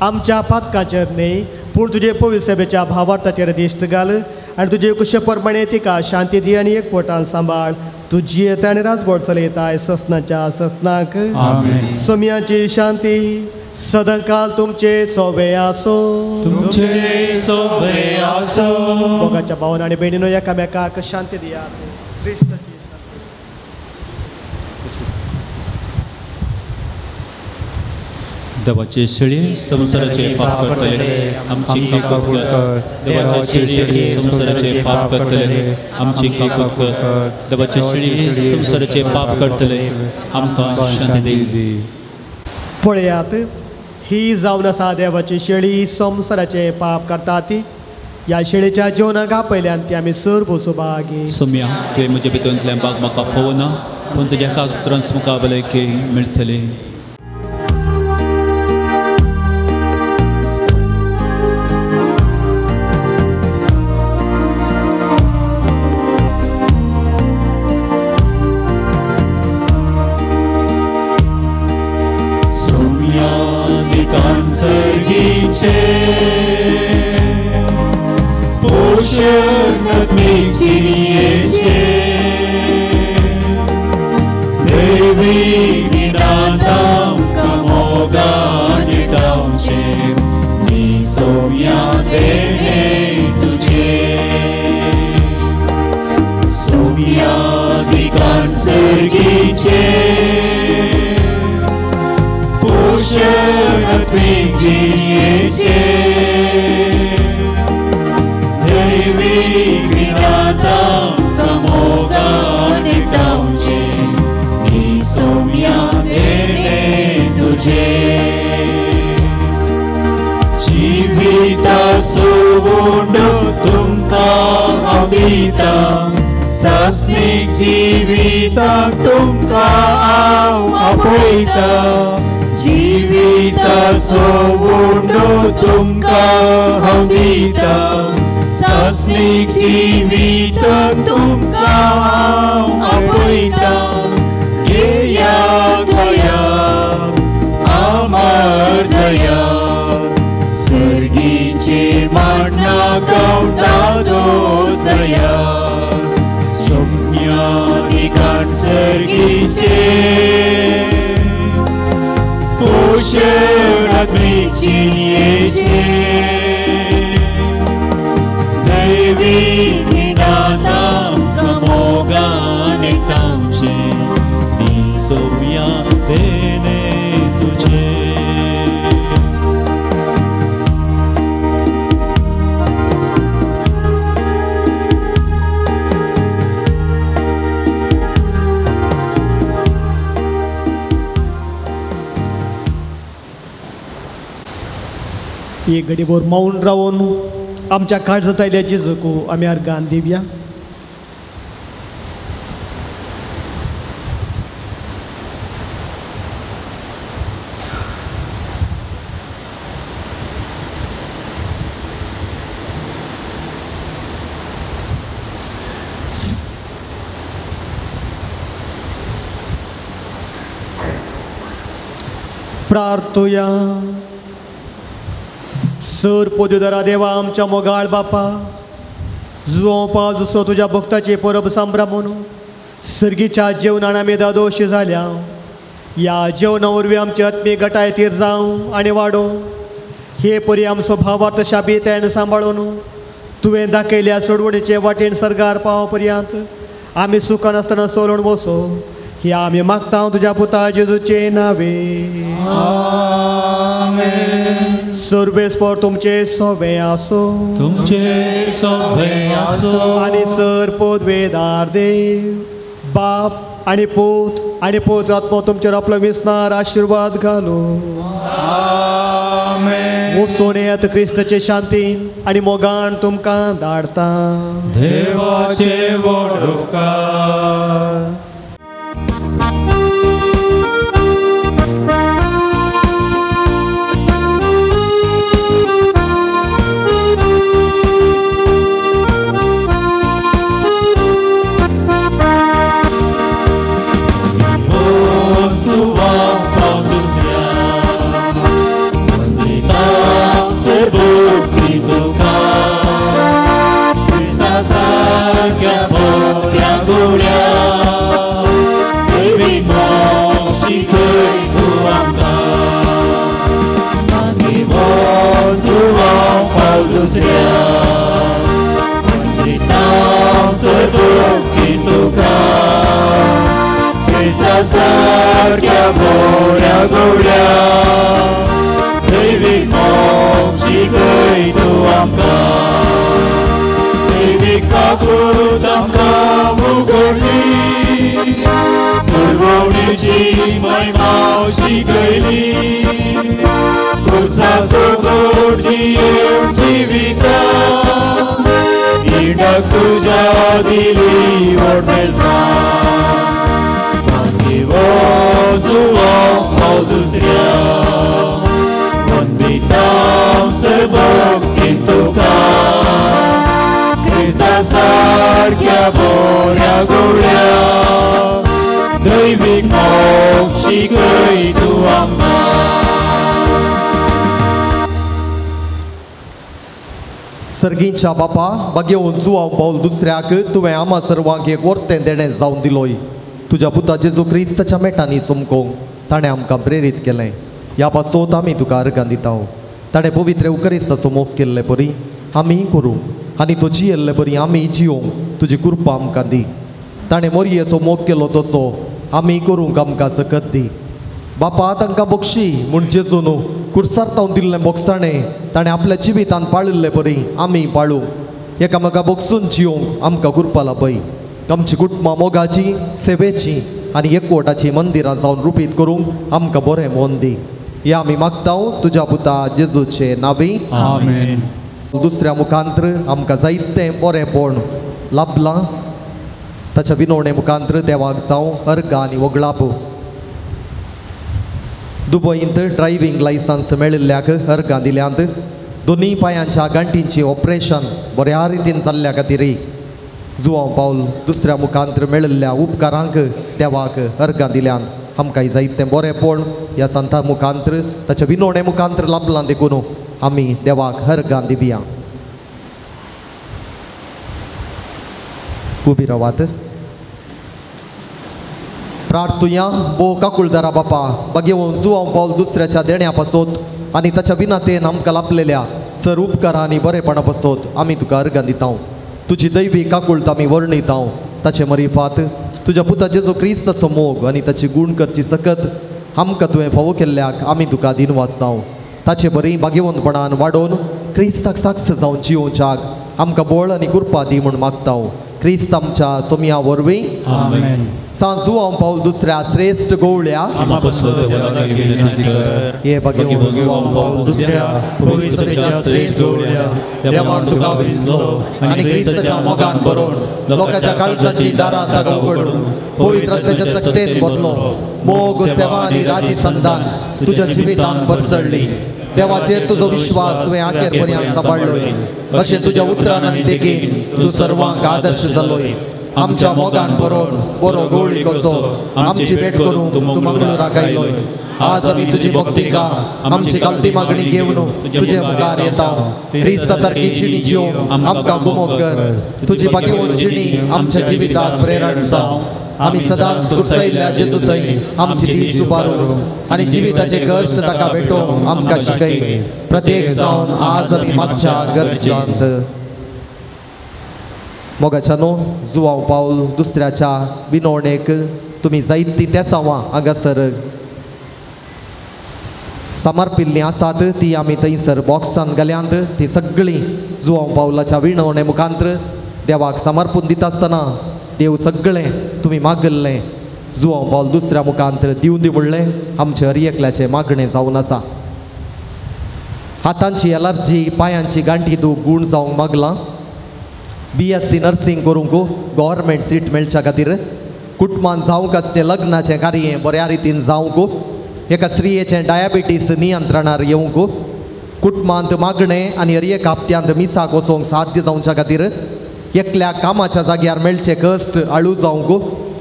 आमच्या पातकाचेर न्ही पूण तुजे पवित्र सभेच्या भावार्थाचेर दिश्ट घाल आनी तुजे कुशे प्रमाणे तिका शांती दी आनी एकवटान सांबाळ तुजी येता आनी राजवट चलयताय ससनाच्या ससनाक सोम्याची शांती सदांकाल तुमचे सोबे आसो तुमचे सोबे आसो मोगाच्या भावन आनी भयणीनो एकामेकाक शांती दियात क्रिस्ताची देवाचे शेळी संसाराचे पाप करतले आमची काकूत कर देवाचे शेळी संसाराचे पाप करतले आमची काकूत कर देवाचे शेळी संसाराचे पाप करतले आमकां शांती दी पळयात ही जावन आसा देवाची शेळी संसाराचे पाप करतात ह्या शेळीच्या जिवनाक आपयल्यान ती आमी सर्व सुभागी सोम्या तुवें म्हजे भितूंतले भाग म्हाका फोवना पूण तुज्या एकाच उतरांच म्हाका भलायकी मेळटली पोषण चिनियेचे देवी निनादाम कमोगाने डावचे नी सोम्या देने तुझे सोम्या दिकान सर्गीचे पोषण चिनियेचे जीविता सोवुंडो तुमकां हांव दिता सासणीक जिविताक तुमकां हांव आपयता जीविता सोवुंडो तुमकां हांव दिता सासणीक जिविताक तुमकां हांव आपयता गेया गया आमार जया सर्गीचे मांडना गावटादो जया सोम्या दिकान सर्गीचे पोषणात चिनियेचे दैवी निनादाम कमोगान एकटांची नी सोम्या देने तुझे एक घडीभर मौन रावून आमच्या काळजांत आयल्या जेजूकू आमी अर्गान दिवया प्रार्थुया सर पोदुदारा देवा आमच्या मोगाळ बापा जुओपा दुसरो तुज्या भक्ताची परब संभ्रमून सर्गीच्या जेवणान आमी दादोशी जाल्या ह्या जेवणा वरवीं आमचे आत्मी गटायतीर जावं आनी वाडो हे परी आमचो भावार्थ शाबीतायेन सांबाळून तुवें दाखयल्या सोडवणीचे वाटेन सरगार पावो पर्यंत आमी सुखान आसतना सोलून बसो ही आमी मागता तुज्या पुता जेजूचे नावे सर्वेस्पर तुमचे सवे आसो तुमचे सवे आसो आनी सरपोत वेदार देव बाप आणि पोत आत्मा तुमचेर आपलो विस्तार आशीर्वाद घालो वचून येत क्रिस्ताचे शांतीन आणि मोगान तुमकां धाडता देवाचे वडोवकार सारख्या बोऱ्या गोड्या दैवीक मोक्ष शिकय तूं आमकां दैवीक काकूट आमकां उगडली सुरगोवणीची महिमा शिकयली खुर्सा सोगोड जिविता इडक तुज्या दिली ओडमेलता Zuo दुसऱ्या वंदितां सर्वोक्तीं तुका क्रिस्ता सारक्या बोऱ्या गोड्या दैवीक मोक्ष शिकय तूं आमकां सर्गीच्या बापा बागेवन जुवांव पावल दुसऱ्याक तुवें आम्हा सर्वांक एक वर्तें देणें जावन दिलोय तुज्या पुता जेजू क्रिस्ताच्या मेटांनी सोमकोंक ताणें आमकां प्रेरीत केलें ह्या पासोत आमी तुका अर्गां दिता ताणें पवित्र उकरिस्ताचो मोग केल्ले परी आमी करूं आनी तो जियेल्ले परी आमी जियोंक तुजी कृपा आमकां दी ताणें मोरयेचो मोग केलो तसो आमी करूंक आमकां सकत दी बापा तांकां बक्षी म्हूण जेजून कुर्सार दिल्लें बोगसाणें ताणें आपल्या जिवितांत पाळिल्ले परी आमी पाळूंक एकामेका बोगसून जियोंक आमकां कृपा लाभय आमची कुटुंबां मोगाची सेवेची आनी एकवटाची मंदिरां जावन रुपीत करूंक आमकां बरें मोन दी हें आमी मागता तुज्या पुता जेजूचे नांवी आमेन दुसऱ्या मुखांत्र आमकां जायतें बरेंपण लाभलां ताच्या विनवणे मुखांत्र देवाक जावं अर्गां आनी वगळाप दुबयंत ड्रायव्हिंग लायसन्स मेळिल्ल्याक अर्गां दिल्यांत दोनी पांयांच्या गांठींची ऑपरेशन बऱ्या रितीन जाल्ल्या खातीर जुवांव पावल दुसऱ्या मुखांत्र मेळिल्ल्या उपकारांक देवाक अर्गां दिल्यांत आमकां जायतें बरेंपण ह्या संता मुखांत्र ताच्या विनवणे मुखांत्र लाभलां देखून आमी देवाक अर्गां दिवया उबी रावात प्रार्थुया बो काकुळदारा बापा बागेवन जुवांव पावल दुसऱ्याच्या देण्या पासोत आनी ताच्या विनातेन आमकां लाभलेल्या सर उपकारां आनी बरेपणा पासोत आमी तुका अर्गां दिता तुजी दैवी काकुळट आमी वर्णयता ताचे मरिफात तुज्या पुता जेजू क्रिस्ताचो मोग आनी ताची गूण करची सकत आमकां तुवें फावो केल्ल्याक आमी तुका दिनवासता ताचे बरी बागेवंतपणान वाडोवन क्रिस्ताक साक्ष जावन जियोवच्याक आमकां बळ आनी कृपा दी म्हूण मागता क्रिस्त आमच्या सोम्या वरवीं आमेन सांजू हांव पावल दुसऱ्या श्रेष्ठ गवळ्या हे बागेवन जुवांव पावल दुसऱ्या पवित्रतेच्या श्रेष्ठ गवळ्या देवान तुका विसलो आनी क्रिस्ताच्या मोगान भरोवन लोकांच्या काळजाची दारां ताका उगडून पवित्रतेच्या सक्तेन भरलो मोग सेवा आनी राजी संदान तुज्या जिवितांत भरसडली देवाचेर तुजो विश्वास तुवें आखेर पर्यंत सांबाळलोय अशें तुज्या उतरान आनी देगेन तूं सर्वांक आदर्श जालोय आमच्या मोगान भरोवन बरो गवळी कसो आमची भेट करूंक तूं मंगळुराक आयलोय आज आमी तुजी भक्तिका आमची गालती मागणी घेवन तुजे मुखार येता क्रिस्ता सारकी जिणी जिवंक आमकां कुमोग कर तुजी बागेवन जिणी आमच्या जिवितांत प्रेरण जावं आमी सदांच कुर्सयल्ल्या जेजू थंय आमची दिश्ट उबारून आनी जिविताचे कश्ट ताका भेटोवंक आमकां शिकय प्रत्येक जावन आज आमी मागच्या गरजांत मोगाच्यानो जुवांव पावल दुसऱ्याच्या विनवणेक तुम्ही जायती त्या सावां हांगासर समर्पिल्लीं आसात ती आमी थंयसर बॉक्सान घाल्यांत ती सगळीं जुवांव पावलाच्या विणवणे मुखांत्र देवाक समर्पून दिता आसतना देव सगळें तुमी मागल्लें जुवांव पावल दुसऱ्या मुखांत्र दिवन दी म्हणलें आमचे हर एकल्याचें मागणें जावन आसा. हातांची एलर्जी पांयांची गांठी दूख गूण जावंक मागलां. BSc नर्सिंग करूंक गव्हर्मेंट सीट मेळच्या खातीर कुटुंबान जावंक आसचें लग्नाचें कार्य बऱ्या रितीन जावंक एका स्त्रियेचें डायबिटीस नियंत्रणार येवंक कुटुंबांत मागणें आनी हर एक हप्त्यांत मिसाक वचोंक साध्य जावच्या खातीर एकल्या कामाच्या जाग्यार मेळचे कश्ट आळू जावंक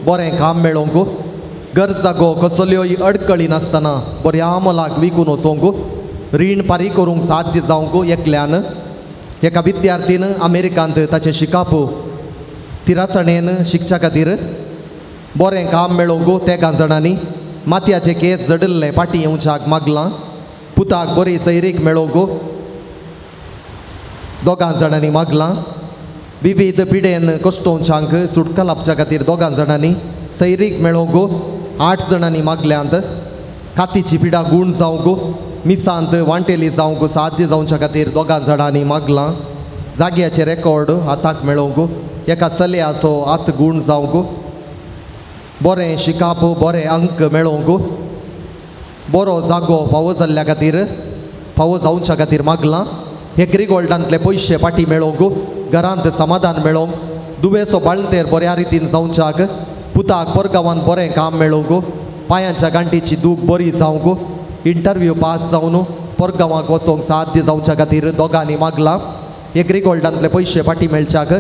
बरें काम मेळोवंक गरजागो कसल्योय अडकळी नासतना बऱ्या मोलाक विकून वचोवंक रीण फारीक करूंक साध्य जावंक एकल्यान एका विद्यार्थीन अमेरिकांत ताचें शिकापू तिरासणेन शिकच्या खातीर बरें काम मेळोवंक ते गांजणांनी मातयाचे केस जडिल्ले फाटी येवच्याक मागलां. पुताक बरी सैरीक मेळोवंक दोगां जाणांनी मागलां. विविध पिडेन कश्टोवच्यांक सुटका लाभच्या खातीर दोगां जाणांनी सैरीक मेळोवंक 8 जाणांनी मागल्यांत. खातीची पिडा गूण जावंक मिसांत वांटेली जावंक साध्य जावच्या खातीर दोगां जाणांनी मागलां. जाग्याचे रेकॉर्ड हाताक मेळोवंक एका चलयाचो हात गूण जावंक बरें शिकाप बरें अंक मेळोवंक बरो जागो फावो जाल्ल्या खातीर फावो जावच्या खातीर मागलां. एग्रीगोल्डांतले पयशे फाटी मेळोवंक घरांत समाधान मेळोवंक दुवेसो बाळंतेर बऱ्या रितीन जावच्याक पुताक परगांवांत बरें काम मेळोवंक पांयांच्या गांठीची दूख बरी जावंक इंटरव्यू पास जावन परगांवाक वचोंक साध्य जावच्या खातीर दोगांनी मागलां. एग्रीगोल्डांतले पयशे फाटी मेळच्याक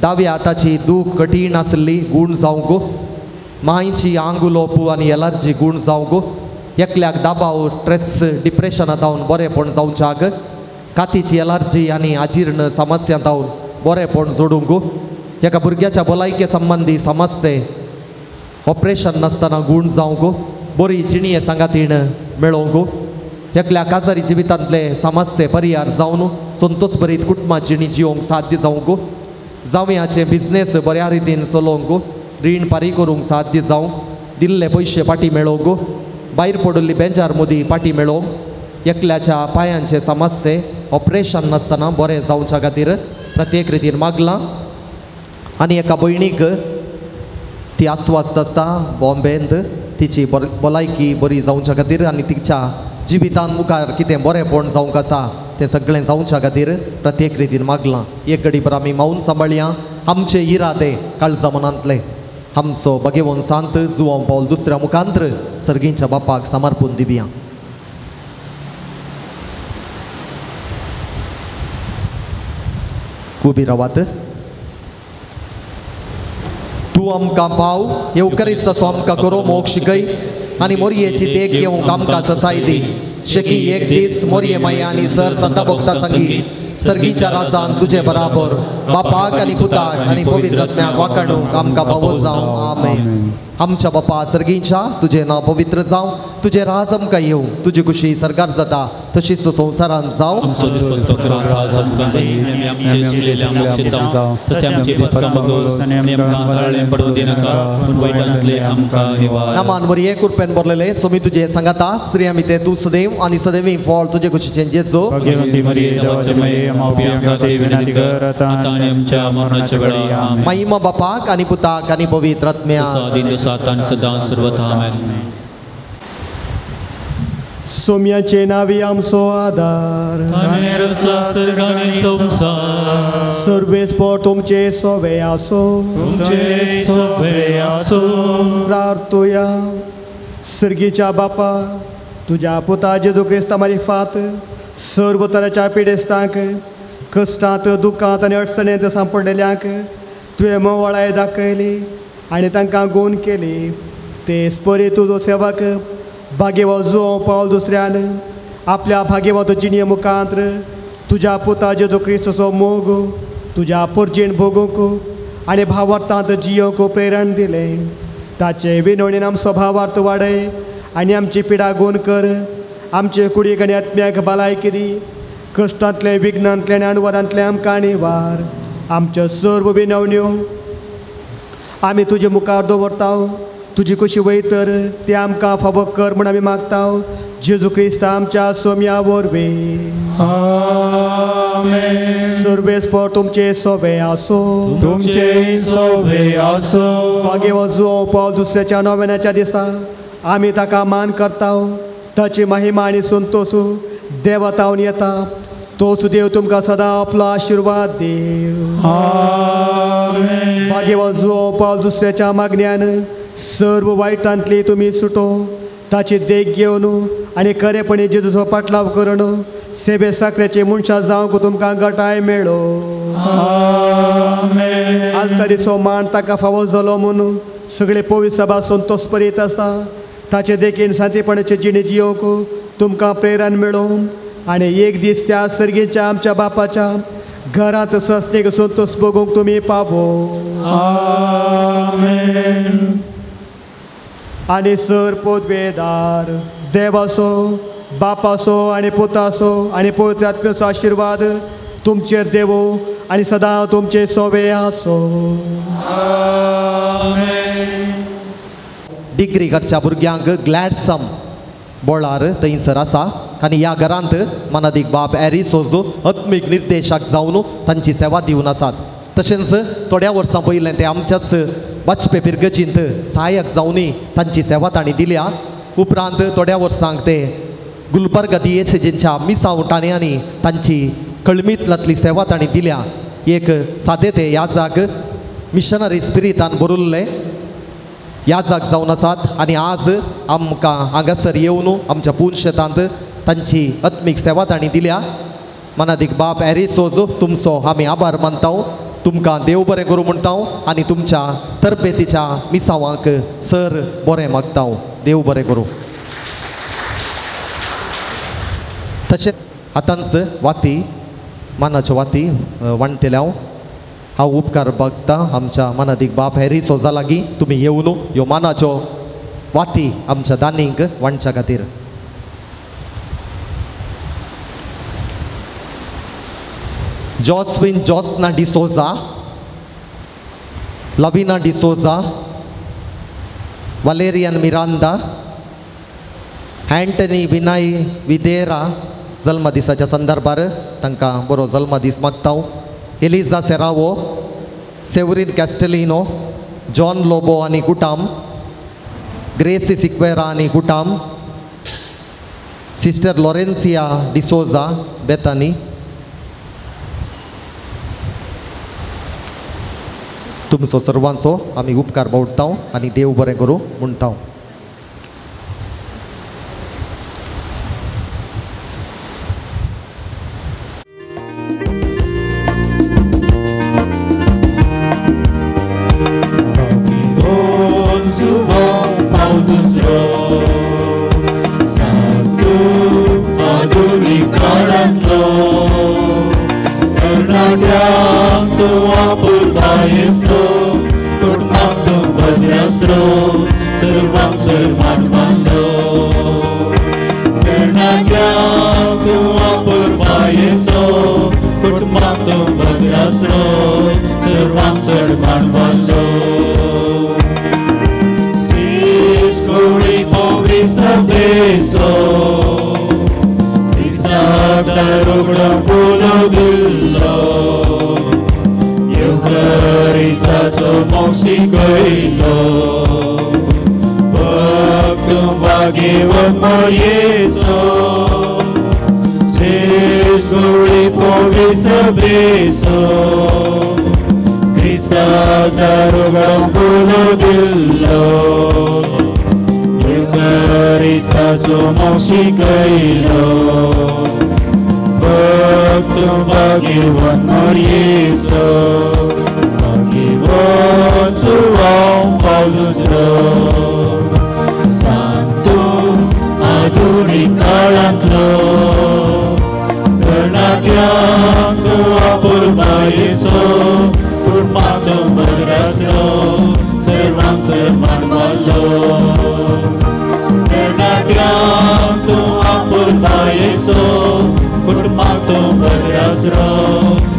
दाव्या हाताची दूख कठीण आसली गूण जावंक मांयची आंगुलोप आनी एलर्जी गूण जावंक एकल्याक दाबाव स्ट्रेस डिप्रेशनांत बरेंपण जावच्याक कातीची एलर्जी आनी अजीर्ण समस्यांत बरेंपण जोडूंक एका भुरग्याच्या भलायके संबंधी समस्ये ऑपरेशन नासतना गूण जावंक बरी जिणये सांगातीण मेळोवंक एकल्या काजारी जिवितांतले समस्ये परिहार जावन संतोष भरीत कुटुंबां जिणी जिवंक साध्य जावंक जावयाचे बिझनेस बऱ्या रितीन चलोवंक रीण फारीक करूंक साध्य जावंक दिल्ले पयशे फाटी मेळोवंक भायर पडल्ली बेंजार मोदी फाटी मेळोवंक एकल्याच्या पांयांचे समस्ये ऑपरेशन नासतना बरें जावच्या खातीर प्रत्येक रितीन मागलां. आनी एका भयणीक ती आस्वास्त आसता बॉम्बेंत तिची भलायकी बरी जावच्या खातीर आनी तिच्या जिवितान मुखार कितें बरेंपण जावंक आसा तें सगळें जावच्या खातीर प्रत्येक रितीन मागलां. एक घडीभर आमी मौन सांबाळया. आमचे इरादे काळजा मनांतले आमचो भगवंत सांत जुवांव पावल दुसऱ्या मुखांत्र सर्गींच्या बापाक समर्पून दिवया. उबी रावात. तूं आमकां पाव येवकरिस्ताचो आमकां करो मोग शिकय आनी मोरयेची देख घेवंक आमकां ससाय दी. शेकी एक दीस मोरये माया आनी सर संता भोगता संगी सर्गीच्या राजान तुजे बराबर बापाक आनी पुताक आनी पवित्र आत्म्याक वाकणूक आमकां फावो जावं. आमेन. आमच्या बापा सर्गीच्या तुझे नांव पवित्र जावं तुझे राज आमकां येवं तुजी खुशी सरकार जाता तशीच संवसारांत जावं. नामान मरिये कृपेन भरलेले सोमी तुझे सांगाता श्री आमी ते तूं सदैव आनी सदैवी फळ तुजे खुशीचें जेजू महिमा बापाक आनी पुताक आनी पवित्र आत्म्याक सोम्याचे नावी आमचो आधार सर्वेस्पर तुमचे सोवे आसो प्रार्थुया. सर्गीच्या बापा तुझ्या पुता जेजू क्रिस्ता मारिफात सर्व तराच्या पिडेस्तांक कश्टांत दुखांत आनी अडचणेंत सांपडलेल्यांक तुवें मोवळाय दाखयली आनी तांकां गोवन केली. तेच परी तुजो सेवक भाग्यवान जुवांव पावल दुसऱ्यान आपल्या भाग्यवान जिणये मुखांत्र तुज्या पुता जेजू क्रिस्ताचो मोग तुज्या पुर्जेन भोगूंक आनी भावार्थांत जियोंक प्रेरण दिलें. ताचे विनवणेन आमचो भावार्थ वाडय आनी आमची पिडा गोवन कर. आमचे कुडीक आनी आत्म्याक भलायकी दी. कश्टांतले विघ्नांतले आनी अणवरांतले आमकां निवार. आमच्यो सर्व विनवण्यो आमी तुजे मुखार दवरता तुजी कशी वयतर ते आमकां फावो कर म्हूण आमी मागता जेजू क्रिस्त आमच्या सोम्या वरवीं सर्वेस्पर तुमचे सोबे आसो तुमचे सोबे आसो मागे वजू पावल दुसऱ्याच्या नोवेनाच्या दिसा आमी ताका मान करता ताची महिमा आनी संतोष देवतावन येता तोच देव तुमकां सदां आपलो आशिर्वाद देव मागे वजू पावल दुसऱ्याच्या मागण्यान सर्व वायटांतली तुमी सुटो ताची देख घेवन आनी खरेपणी जेजूचो पाटलाव करून सेबे साखरेचे मनशां जावंक तुमकां गटाय मेळो आलतारीचो मान ताका फावो जालो म्हणून सगळे पवित्र सभा संतोष परीत आसा ताचे देखीन शांतीपणाचे जिणे जियोवंक तुमकां प्रेरण मेळो आनी एक दीस त्या सर्गीच्या आमच्या बापाच्या घरांत सस्तेक संतोष भोगूंक तुमी पावो आनी सर पोदवेदार देवाचो बापाचो आनी पुताचो आनी पवित्र आत्म्याचो आशिर्वाद तुमचेर देवो आनी सदां तुमचे सोबे आसो डिग्री करच्या भुरग्यांक ग्लॅडसम बोळार थंयसर आसा आनी ह्या घरांत मनादीक बाब एरिसोजो आत्मीक निर्देशक जावन तांची सेवा दिवन आसात तशेंच थोड्या वर्सां पयलें ते आमच्याच वाचपे पिरगजींत सहाय्यक जावनी तांची सेवा तांणी दिल्या उपरांत थोड्या वर्सांक ते गुलबर्गा दिएसेजेंच्या मिसावटांनी तांची कळमीतलांतली सेवा तांणी दिल्या एक सादे ते याजाक मिशनरी स्पिरितान बरयल्ले याजाक जावन आसात आनी आज आमकां हांगासर येवन आमच्या पूर्ण शेतांत तांची आत्मीक सेवा तांणी दिल्या मनादीक बाब एरिसोजो तुमचो आमी आभार मानता तुमकां देव बरें करूं म्हणटा आनी तुमच्या तरबेतीच्या मिसावांक सर बरें मागता देव बरें करूं तशेंच आतांच वाती मानाच्यो वाती वांटलेल्या हांव उपकार मागता आमच्या मनादीक बाब एरिसोजा लागीं तुमी येवन ह्यो मानाच्यो वाती आमच्या दानींक वांटच्या खातीर जॉस्विन जॉसना डिसोजा लविना डिसोजा वलेरियन मिरांदा एंटनी विनय विदेरा जल्मदिसाच्या संदर्भार तांकां बरो जल्मदीस मागता एलिजा सेरावो सेवरीन कॅस्टेलिनो जॉन लोबो आनी कुटाम ग्रेसी सिक्वेरा आनी कुटाम सिस्टर लॉरेन्सिया डिसोजा बेतानी तुमचो सर्वांचो आमी उपकार बावडटा आनी देव बरें करूं म्हणटा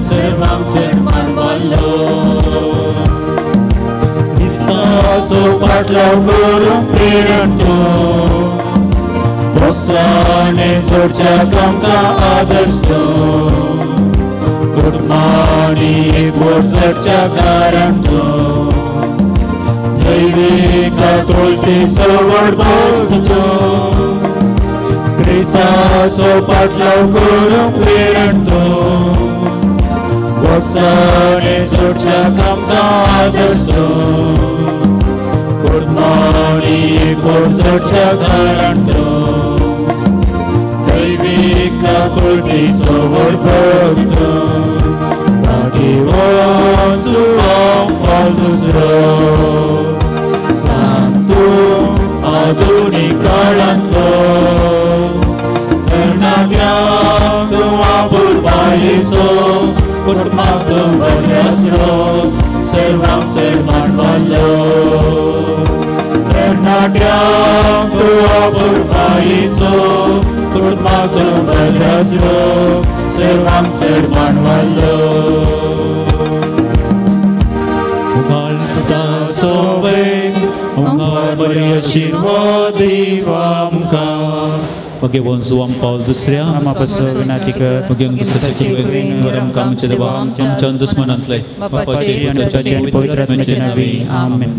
Servam ser man सो पाटलाव करूंक प्रेरण तूं बोक्साने सोडच्याक आमकां आदर्श तूं कुटुंबांनी बोडसडच्या कारण तूं दैवीक आकृती सवड बोध तूं क्रिस्ताचो पाटलाव करूंक प्रेरण तूं बोक्साने सोडच्याक आमकां आदर्श तूं कुटुंबांनी बोडसडच्या कारण तूं दैवीक आकृती सवड बोध तूं सांगतो आधुनिक काळांतलो तरणाट्यांक तूं आपूण बायेचो कुटुंबाक तूं बऱ्यासलो सर्वांक सन्मान वालो तरणाट्यांक तूं आपूण बायेचो कुटुंबाक तूं बऱ्यासलो सर्वांक सन्मान वालो बरे आशीर्वाद दिवा आमकां ओके वंसुवाम पावल दुसऱ्या आमापासून विनंती कर ओके आमच्या दुश्मनांतले बापाची आणि पुत्राची आणि पवित्र आत्म्याची नावे आमेन.